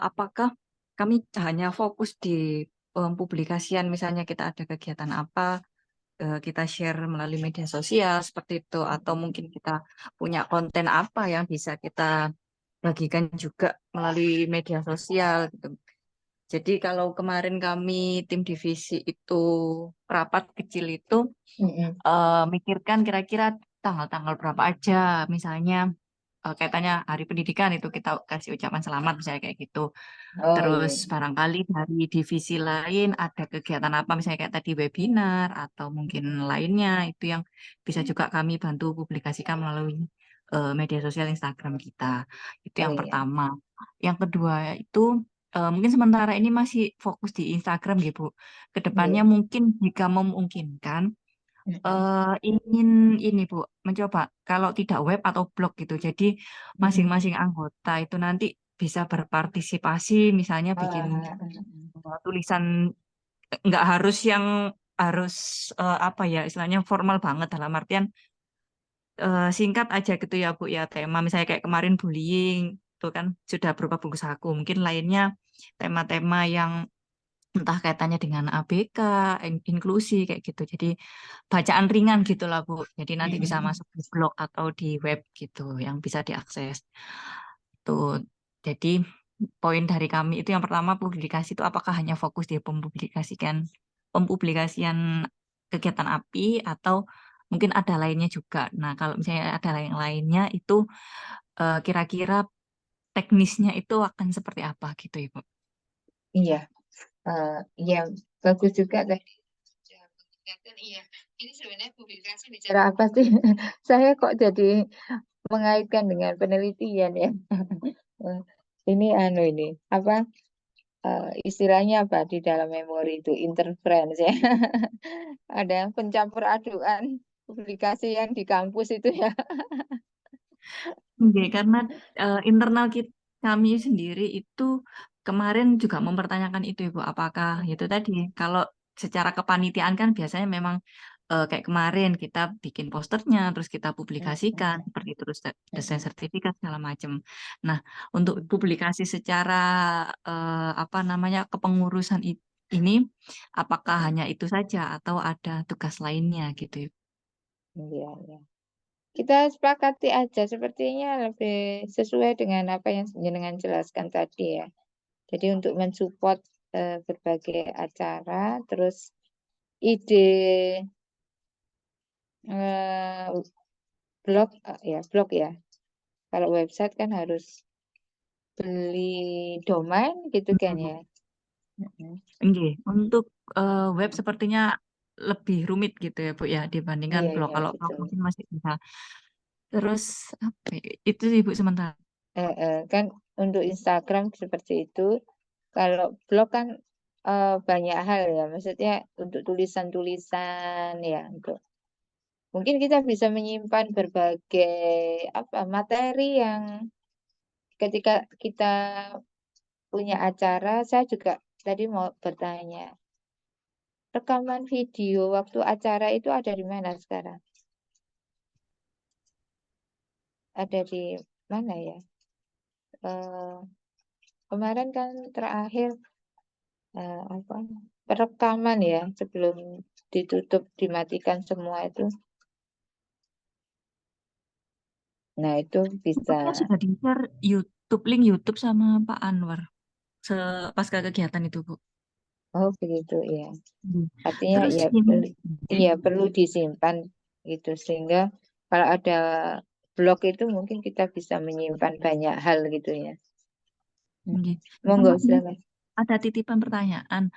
Apakah kami hanya fokus di publikasian, misalnya kita ada kegiatan apa, kita share melalui media sosial seperti itu, atau mungkin kita punya konten apa yang bisa kita bagikan juga melalui media sosial gitu. Jadi kalau kemarin kami tim divisi itu rapat kecil itu mikirkan kira-kira tanggal-tanggal berapa aja, misalnya kaitannya Hari Pendidikan itu kita kasih ucapan selamat misalnya kayak gitu. Oh Terus iya. barangkali dari divisi lain ada kegiatan apa misalnya kayak tadi webinar atau mungkin lainnya itu yang bisa juga kami bantu publikasikan melalui media sosial Instagram kita. Itu Oh yang iya. pertama. Yang kedua itu mungkin sementara ini masih fokus di Instagram gitu, Bu. Kedepannya Iya. mungkin jika memungkinkan ingin ini Bu, mencoba kalau tidak web atau blog gitu. Jadi masing-masing anggota itu nanti bisa berpartisipasi, misalnya bikin tulisan, nggak harus yang harus apa ya istilahnya formal banget, dalam artian singkat aja gitu ya Bu ya, tema misalnya kayak kemarin bullying itu kan sudah berupa buku saku. Mungkin lainnya tema-tema yang entah kaitannya dengan ABK, inklusi kayak gitu. Jadi bacaan ringan gitu lah Bu. Jadi nanti bisa masuk di blog atau di web gitu yang bisa diakses. Tuh. Jadi poin dari kami itu yang pertama, publikasi itu apakah hanya fokus di pempublikasian kegiatan API atau mungkin ada lainnya juga. Nah, kalau misalnya ada lainnya itu kira-kira teknisnya itu akan seperti apa gitu Ibu? Iya. Iya, bagus juga tadi. Iya, ini sebenarnya publikasi bicara apa sih? Saya kok jadi mengaitkan dengan penelitian ya. Ini ini apa istilahnya apa di dalam memori itu interference ya. Ada pencampur aduan publikasi yang di kampus itu ya. Oke, karena internal kami sendiri itu kemarin juga mempertanyakan itu Ibu, apakah itu tadi kalau secara kepanitiaan kan biasanya memang kayak kemarin kita bikin posternya, terus kita publikasikan seperti itu, terus desain sertifikat segala macam. Nah, untuk publikasi secara apa namanya kepengurusan ini, apakah hanya itu saja atau ada tugas lainnya gitu Ibu? Iya, iya. Kita sepakati aja sepertinya lebih sesuai dengan apa yang jenengan jelaskan tadi ya. Jadi untuk mensupport berbagai acara, terus ide blog blog ya. Kalau website kan harus beli domain gitu kan ya. Oke, untuk web sepertinya lebih rumit gitu ya Bu ya dibandingkan Iya, blog. iya, Kalau blog betul. mungkin masih bisa. Terus apa ya, itu sih Bu sementara. Kan untuk Instagram seperti itu. Kalau blog kan banyak hal ya. Maksudnya untuk tulisan-tulisan ya. Mungkin kita bisa menyimpan berbagai materi yang ketika kita punya acara. Saya juga tadi mau bertanya. rekaman video waktu acara itu ada di mana sekarang? Ada di mana ya? Kemarin kan terakhir apa perekaman ya sebelum ditutup dimatikan semua itu. Nah itu bisa. Kan sudah di-share YouTube, link YouTube sama Pak Anwar pasca kegiatan itu, Bu. Oh begitu ya. Artinya Terus ya ini, perlu disimpan gitu sehingga kalau ada blog itu mungkin kita bisa menyimpan banyak hal gitu ya. Monggo Sama ini silakan. ada titipan pertanyaan.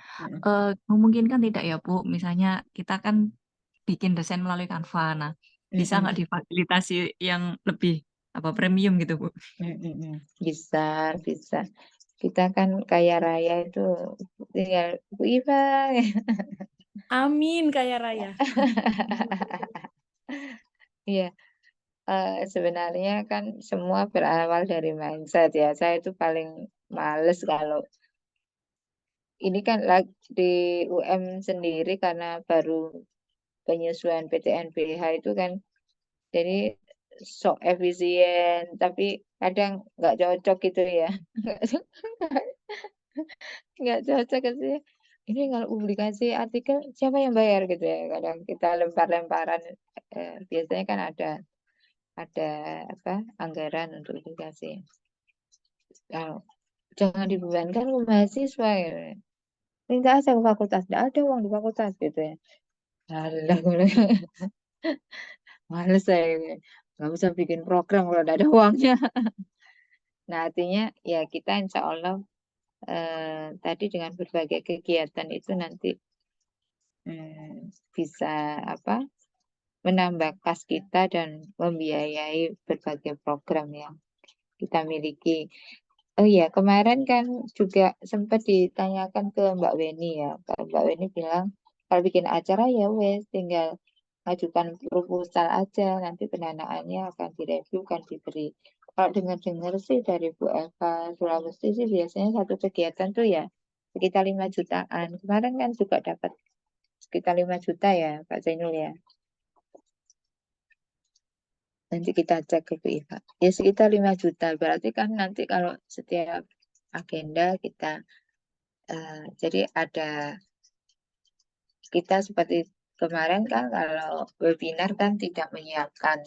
Memungkinkan tidak ya, Bu? Misalnya kita kan bikin desain melalui Canva. Nah, bisa nggak difasilitasi yang lebih premium gitu, Bu? Bisa. Kita kan kaya raya itu tinggal Bu Iva. Amin kaya raya. Iya, sebenarnya kan semua berawal dari mindset ya. Saya itu paling males kalau ini kan di UM sendiri karena baru penyesuaian PTNBH itu kan jadi sok efisien tapi kadang nggak cocok gitu ya. Nggak cocok sih. Ini kalau publikasi artikel siapa yang bayar gitu ya. Kadang kita lempar-lemparan biasanya kan ada apa anggaran untuk publikasi. Kalau jangan dibebankan ke mahasiswa ya. Minta aja ke fakultas, tidak ada uang di fakultas gitu ya. Alah, males saya, nggak usah bikin program kalau tidak ada uangnya. Nah artinya ya kita insya Allah tadi dengan berbagai kegiatan itu nanti bisa menambah kas kita dan membiayai berbagai program yang kita miliki. Oh iya, kemarin kan juga sempat ditanyakan ke Mbak Weni ya. Mbak Weni bilang kalau bikin acara ya wes tinggal ajukan proposal aja, nanti pendanaannya akan direview, akan diberi. Kalau dengar-dengar sih dari Bu Eva Sulawesi sih biasanya satu kegiatan tuh ya sekitar 5 jutaan. Kemarin kan juga dapat sekitar 5 juta ya Pak Zainul ya. Nanti kita cek ke Bu Iva. Ya sekitar 5 juta. Berarti kan nanti kalau setiap agenda kita jadi ada kita seperti kemarin kan kalau webinar kan tidak menyiapkan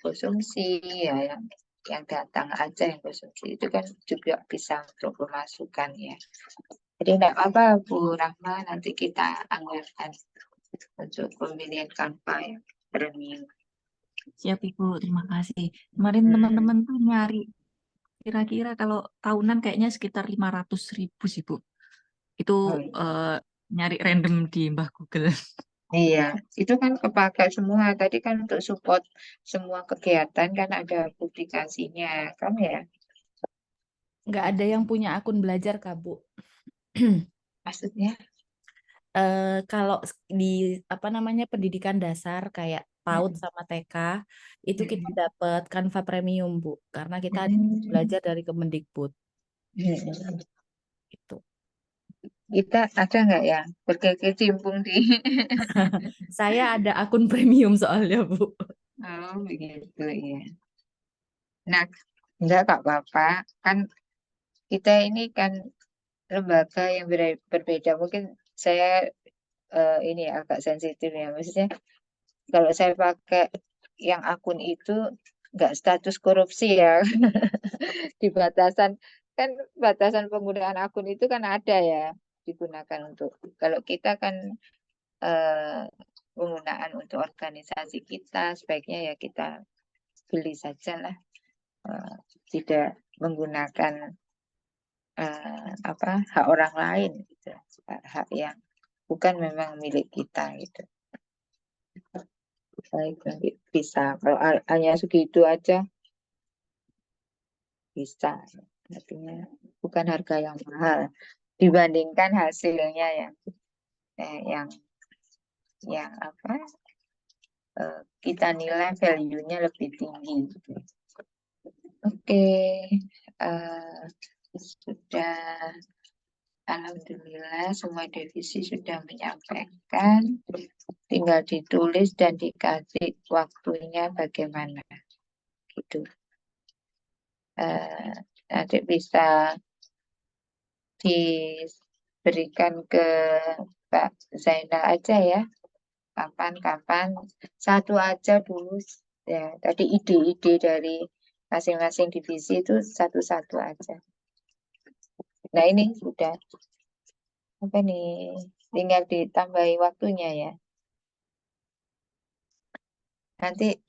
konsumsi ya yang datang aja yang konsumsi itu kan juga bisa untuk pemasukan ya. Jadi tidak apa Bu Rahma nanti kita anggarkan untuk pemilihan Canva yang premium. Siap Ibu, terima kasih. Kemarin teman-teman tuh nyari kira-kira kalau tahunan kayaknya sekitar 500.000 sih Bu. Itu nyari random di Mbah Google. Iya, itu kan kepakai semua. Tadi kan untuk support semua kegiatan kan ada publikasinya, kan ya? Nggak ada yang punya akun belajar, Kak, Bu. Maksudnya? Kalau di pendidikan dasar kayak PAUD sama TK itu kita dapat Canva Premium, Bu, karena kita belajar dari Kemendikbud. Itu. Kita ada nggak ya berkecimpung di Saya ada akun premium soalnya, Bu. Oh begitu ya. Nah, enggak Kak Bapak, kan kita ini kan lembaga yang berbeda. Mungkin saya ini agak sensitif ya. Maksudnya kalau saya pakai yang akun itu enggak status korupsi ya. Di batasan kan batasan penggunaan akun itu kan ada ya digunakan untuk kalau kita kan penggunaan untuk organisasi kita sebaiknya ya kita beli saja lah tidak menggunakan hak orang lain gitu hak yang bukan memang milik kita gitu. Baik nanti bisa kalau hanya segitu aja bisa artinya bukan harga yang mahal dibandingkan hasilnya yang kita nilai value-nya lebih tinggi gitu. Oke, sudah Alhamdulillah semua divisi sudah menyampaikan, tinggal ditulis dan dikasih waktunya bagaimana gitu. Nanti bisa diberikan ke Pak Zainal aja ya, kapan-kapan satu aja dulu ya. Tadi ide-ide dari masing-masing divisi itu satu-satu aja. Nah ini sudah apa nih, tinggal ditambahi waktunya ya. Nanti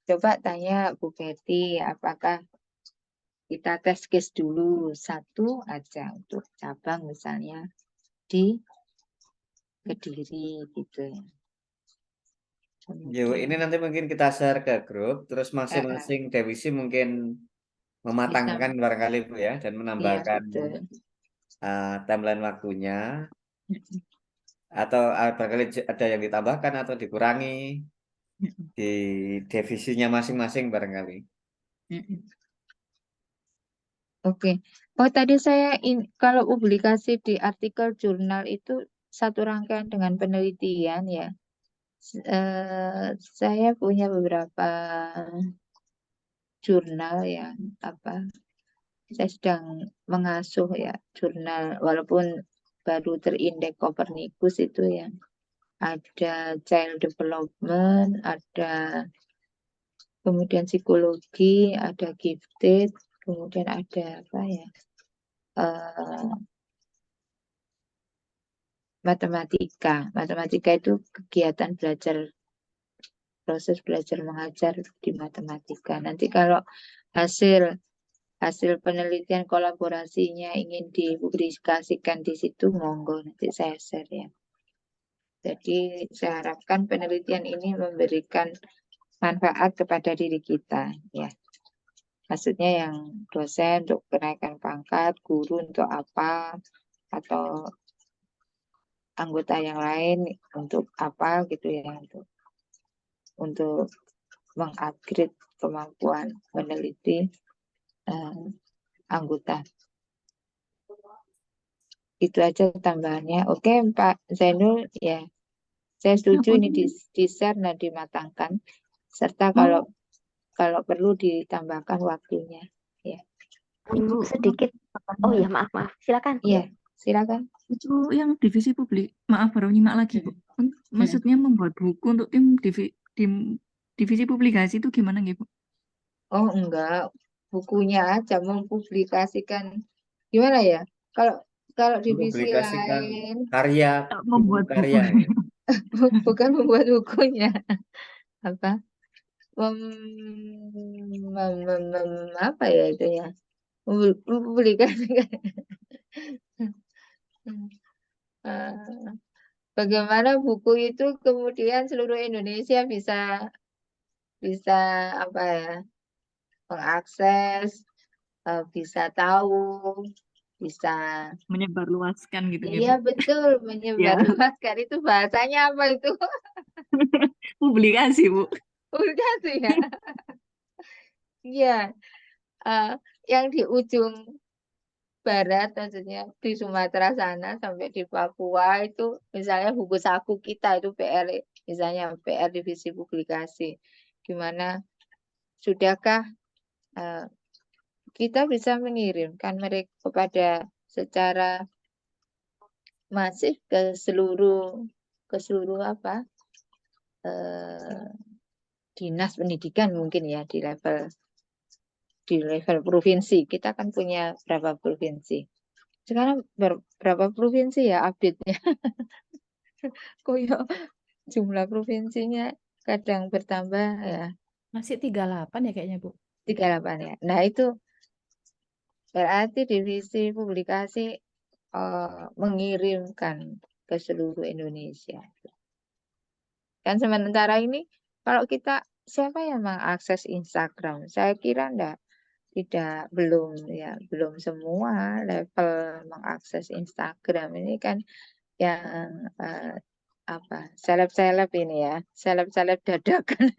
coba tanya Bu Betty apakah kita tes case dulu satu aja untuk cabang misalnya di Kediri gitu ya. Yo, ini nanti mungkin kita share ke grup, terus masing-masing divisi mungkin mematangkan barangkali Bu ya, dan Iya menambahkan betul. timeline waktunya, atau barangkali ada yang ditambahkan atau dikurangi di divisinya masing-masing barangkali. Oke. Oh tadi saya kalau publikasi di artikel jurnal itu satu rangkaian dengan penelitian ya. Saya punya beberapa jurnal yang saya sedang mengasuh ya jurnal walaupun baru terindeks Copernicus itu ya. Ada child development, ada kemudian psikologi, ada gifted, kemudian ada apa ya? Matematika. Matematika itu kegiatan belajar, proses belajar mengajar di matematika. Nanti kalau hasil penelitian kolaborasinya ingin dipublikasikan di situ, monggo nanti saya share ya. Jadi saya harapkan penelitian ini memberikan manfaat kepada diri kita ya. Maksudnya yang dosen untuk kenaikan pangkat, guru untuk apa, atau anggota yang lain untuk apa gitu ya, untuk mengupgrade kemampuan meneliti anggota. Itu aja tambahannya. Oke Pak Zainul ya, saya setuju ini di-share dan dimatangkan, serta kalau perlu ditambahkan waktunya ya. Ibu sedikit. Oh ya maaf silakan. Iya silakan. Itu yang divisi publik, maaf baru nyimak lagi Bu. Maksudnya membuat buku untuk tim divisi publikasi itu gimana Bu? Oh enggak, bukunya aja mempublikasikan gimana ya? Kalau divisi Mempublikasikan lain karya, membuat karya. bukan membuat bukunya, apa? Apa ya itu ya? Mempublikasikan. Bagaimana buku itu kemudian seluruh Indonesia bisa apa ya? Mengakses, bisa tahu, bisa menyebarluaskan gitu iya betul, menyebarluaskan itu bahasanya apa itu? Publikasi Bu. Publikasi ya. Iya, yang di ujung barat maksudnya di Sumatera sana sampai di Papua itu misalnya buku saku kita itu PR, misalnya PR divisi publikasi, gimana sudahkah kita bisa mengirimkan mereka kepada secara masif ke seluruh apa dinas pendidikan mungkin ya di level provinsi. Kita kan punya berapa provinsi? Sekarang berapa provinsi ya update-nya? Koyo jumlah provinsinya kadang bertambah ya. Masih 38 ya kayaknya Bu. 38 ya. Nah itu berarti divisi publikasi mengirimkan ke seluruh Indonesia. Kan sementara ini kalau kita siapa yang mengakses Instagram? Saya kira belum semua level mengakses Instagram ini kan yang seleb ini ya, seleb dadakan.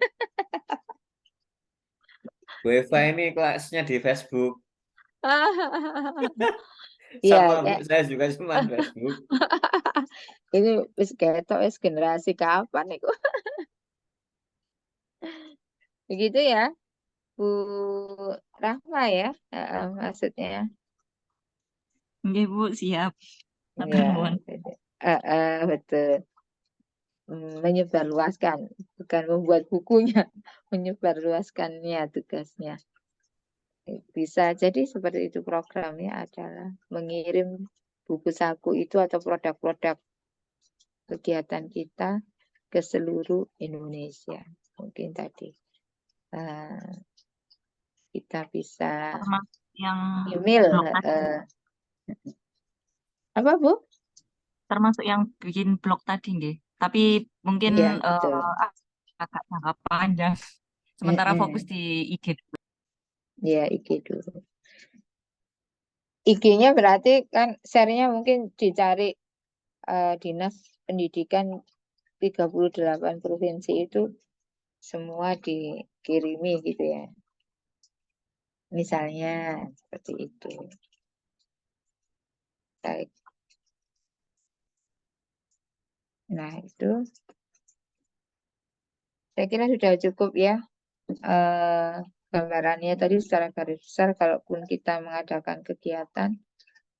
Bu Eva ini kelasnya di Facebook. Iya, Sama Bu, kayak saya juga cuma Facebook. ini wis ketok wis generasi kapan nih kok. Begitu ya, Bu Rahma ya, maksudnya. Nggih, Bu, siap. Matur Ya, nuwun. betul. Menyebarluaskan, bukan membuat bukunya, menyebarluaskannya tugasnya. Bisa jadi seperti itu programnya adalah mengirim buku saku itu atau produk-produk kegiatan kita ke seluruh Indonesia. Mungkin tadi kita bisa Termasuk yang email. blog tadi, Apa Bu? termasuk yang bikin blog tadi nggih. Tapi mungkin Iya, betul. agak jangka panjang. Sementara fokus di IG. Ya, IG dulu. IG-nya berarti kan share-nya mungkin dicari Dinas Pendidikan 38 provinsi itu semua dikirimi gitu ya. Misalnya seperti itu. Baik. Nah, itu saya kira sudah cukup ya. Gambarannya tadi secara garis besar, kalaupun kita mengadakan kegiatan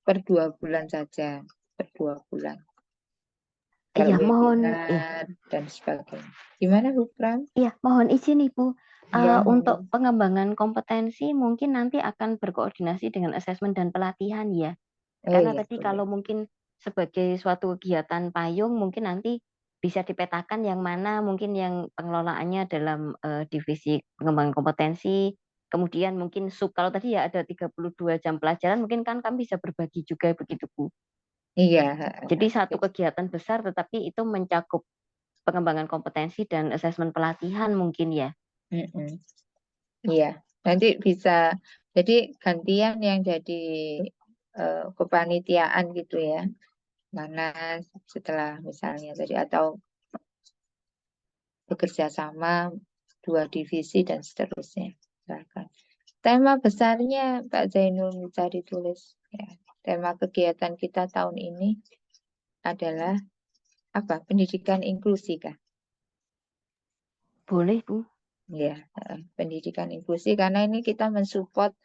per 2 bulan saja, per 2 bulan. Kalau Iya, mohon webinar dan sebagainya. Gimana Bu Pram? iya, mohon izin Ibu. Ya, Untuk pengembangan kompetensi mungkin nanti akan berkoordinasi dengan asesmen dan pelatihan ya. oh Karena iya, tadi boleh. kalau mungkin sebagai suatu kegiatan payung mungkin nanti bisa dipetakan yang mana mungkin yang pengelolaannya dalam divisi pengembangan kompetensi. Kemudian mungkin kalau tadi ya ada 32 jam pelajaran mungkin kan kami bisa berbagi juga begitu Bu. Iya. Jadi satu kegiatan besar tetapi itu mencakup pengembangan kompetensi dan asesmen pelatihan mungkin ya. Iya, nanti bisa jadi gantian yang jadi kepanitiaan gitu ya. Mana setelah misalnya tadi atau bekerja sama 2 divisi dan seterusnya. Silakan. Tema besarnya Pak Zainul bisa ditulis ya. Tema kegiatan kita tahun ini adalah apa? Pendidikan inklusi kah? Boleh Bu. Ya, pendidikan inklusi karena ini kita mensupport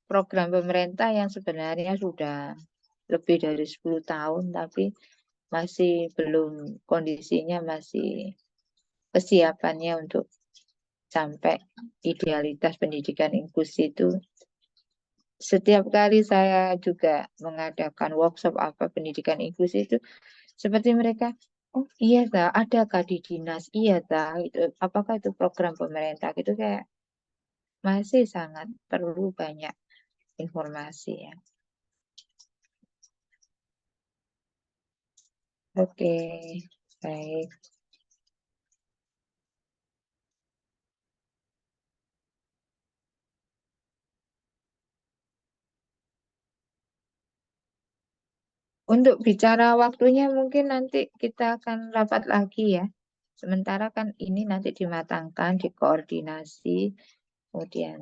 program pemerintah yang sebenarnya sudah lebih dari 10 tahun tapi masih belum kondisinya masih kesiapannya untuk sampai idealitas pendidikan inklusi itu. Setiap kali saya juga mengadakan workshop apa pendidikan inklusi itu seperti mereka, oh iya ta, adakah di dinas, iya ta, itu apakah itu program pemerintah gitu kayak masih sangat perlu banyak informasi ya. Oke, baik. Untuk bicara waktunya mungkin nanti kita akan rapat lagi ya. Sementara kan ini nanti dimatangkan, dikoordinasi, kemudian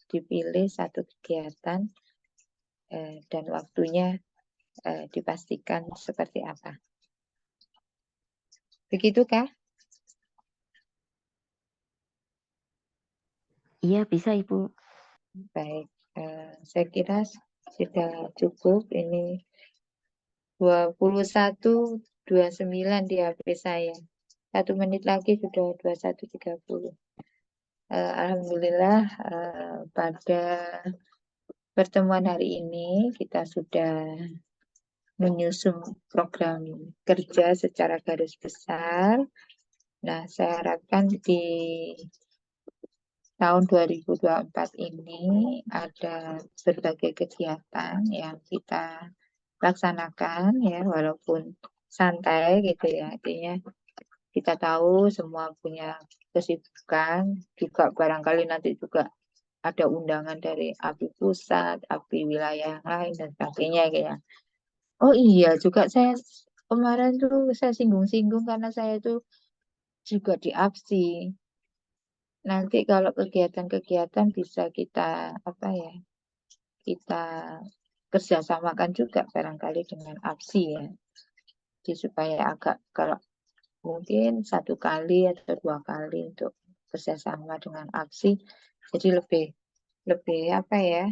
dipilih satu kegiatan dan waktunya dipastikan seperti apa. Begitukah? Iya, bisa Ibu. Baik, saya kira sudah cukup. Ini 21.29 di HP saya. 1 menit lagi sudah 21.30. Alhamdulillah pada pertemuan hari ini kita sudah menyusun program kerja secara garis besar. Nah, saya harapkan di tahun 2024 ini ada berbagai kegiatan yang kita laksanakan ya, walaupun santai gitu ya. Artinya kita tahu semua punya kesibukan, juga barangkali nanti juga ada undangan dari API pusat, API wilayah lain dan sebagainya ya. Oh iya, juga saya kemarin tuh saya singgung-singgung karena saya itu juga di APSI. Nanti kalau kegiatan-kegiatan bisa kita apa ya? Kita kerjasamakan juga barangkali dengan APSI ya. Jadi supaya agak kalau mungkin 1 kali atau 2 kali untuk kerjasama dengan APSI, jadi lebih apa ya,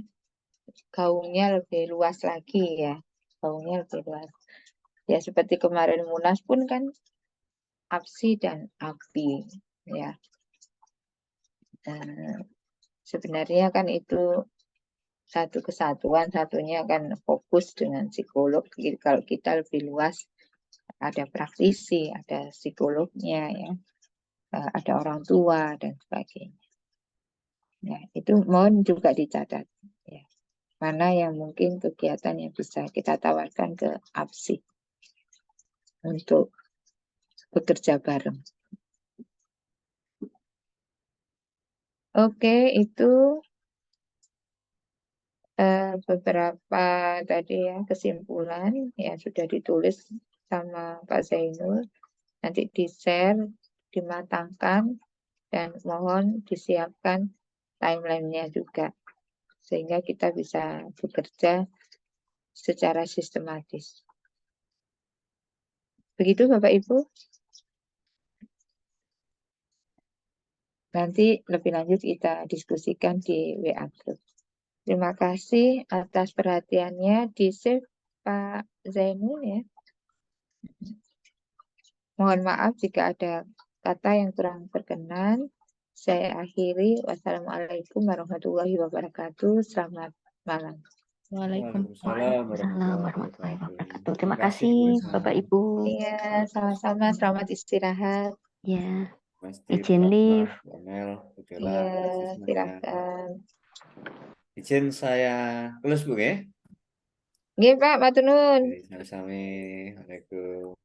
gaungnya lebih luas lagi ya, gaungnya lebih luas. Ya seperti kemarin Munas pun kan APSI dan API ya. Sebenarnya kan itu satu kesatuan, satunya kan fokus dengan psikolog. Jadi kalau kita lebih luas, ada praktisi, ada psikolognya ya, ada orang tua dan sebagainya. Ya, itu mohon juga dicatat ya. Mana yang mungkin kegiatan yang bisa kita tawarkan ke APSI untuk bekerja bareng. Oke, itu beberapa tadi ya kesimpulan yang sudah ditulis sama Pak Zainul. Nanti di-share, dimatangkan, dan mohon disiapkan timeline-nya juga. Sehingga kita bisa bekerja secara sistematis. Begitu Bapak Ibu. Nanti lebih lanjut kita diskusikan di WA Group. Terima kasih atas perhatiannya. Di-save Pak Zainul ya. Mohon maaf jika ada kata yang kurang berkenan. Saya akhiri. Wassalamualaikum warahmatullahi wabarakatuh. Selamat malam. Waalaikumsalam. Waalaikumsalam warahmatullahi wabarakatuh. Terima kasih Bapak Ibu. Iya, sama-sama. Selamat istirahat. Ya, Mas izin live. Mel, Iya, silakan. Izin saya close Bu ya. Nggih, Pak, matur nuwun. Sama-sama. Waalaikumsalam.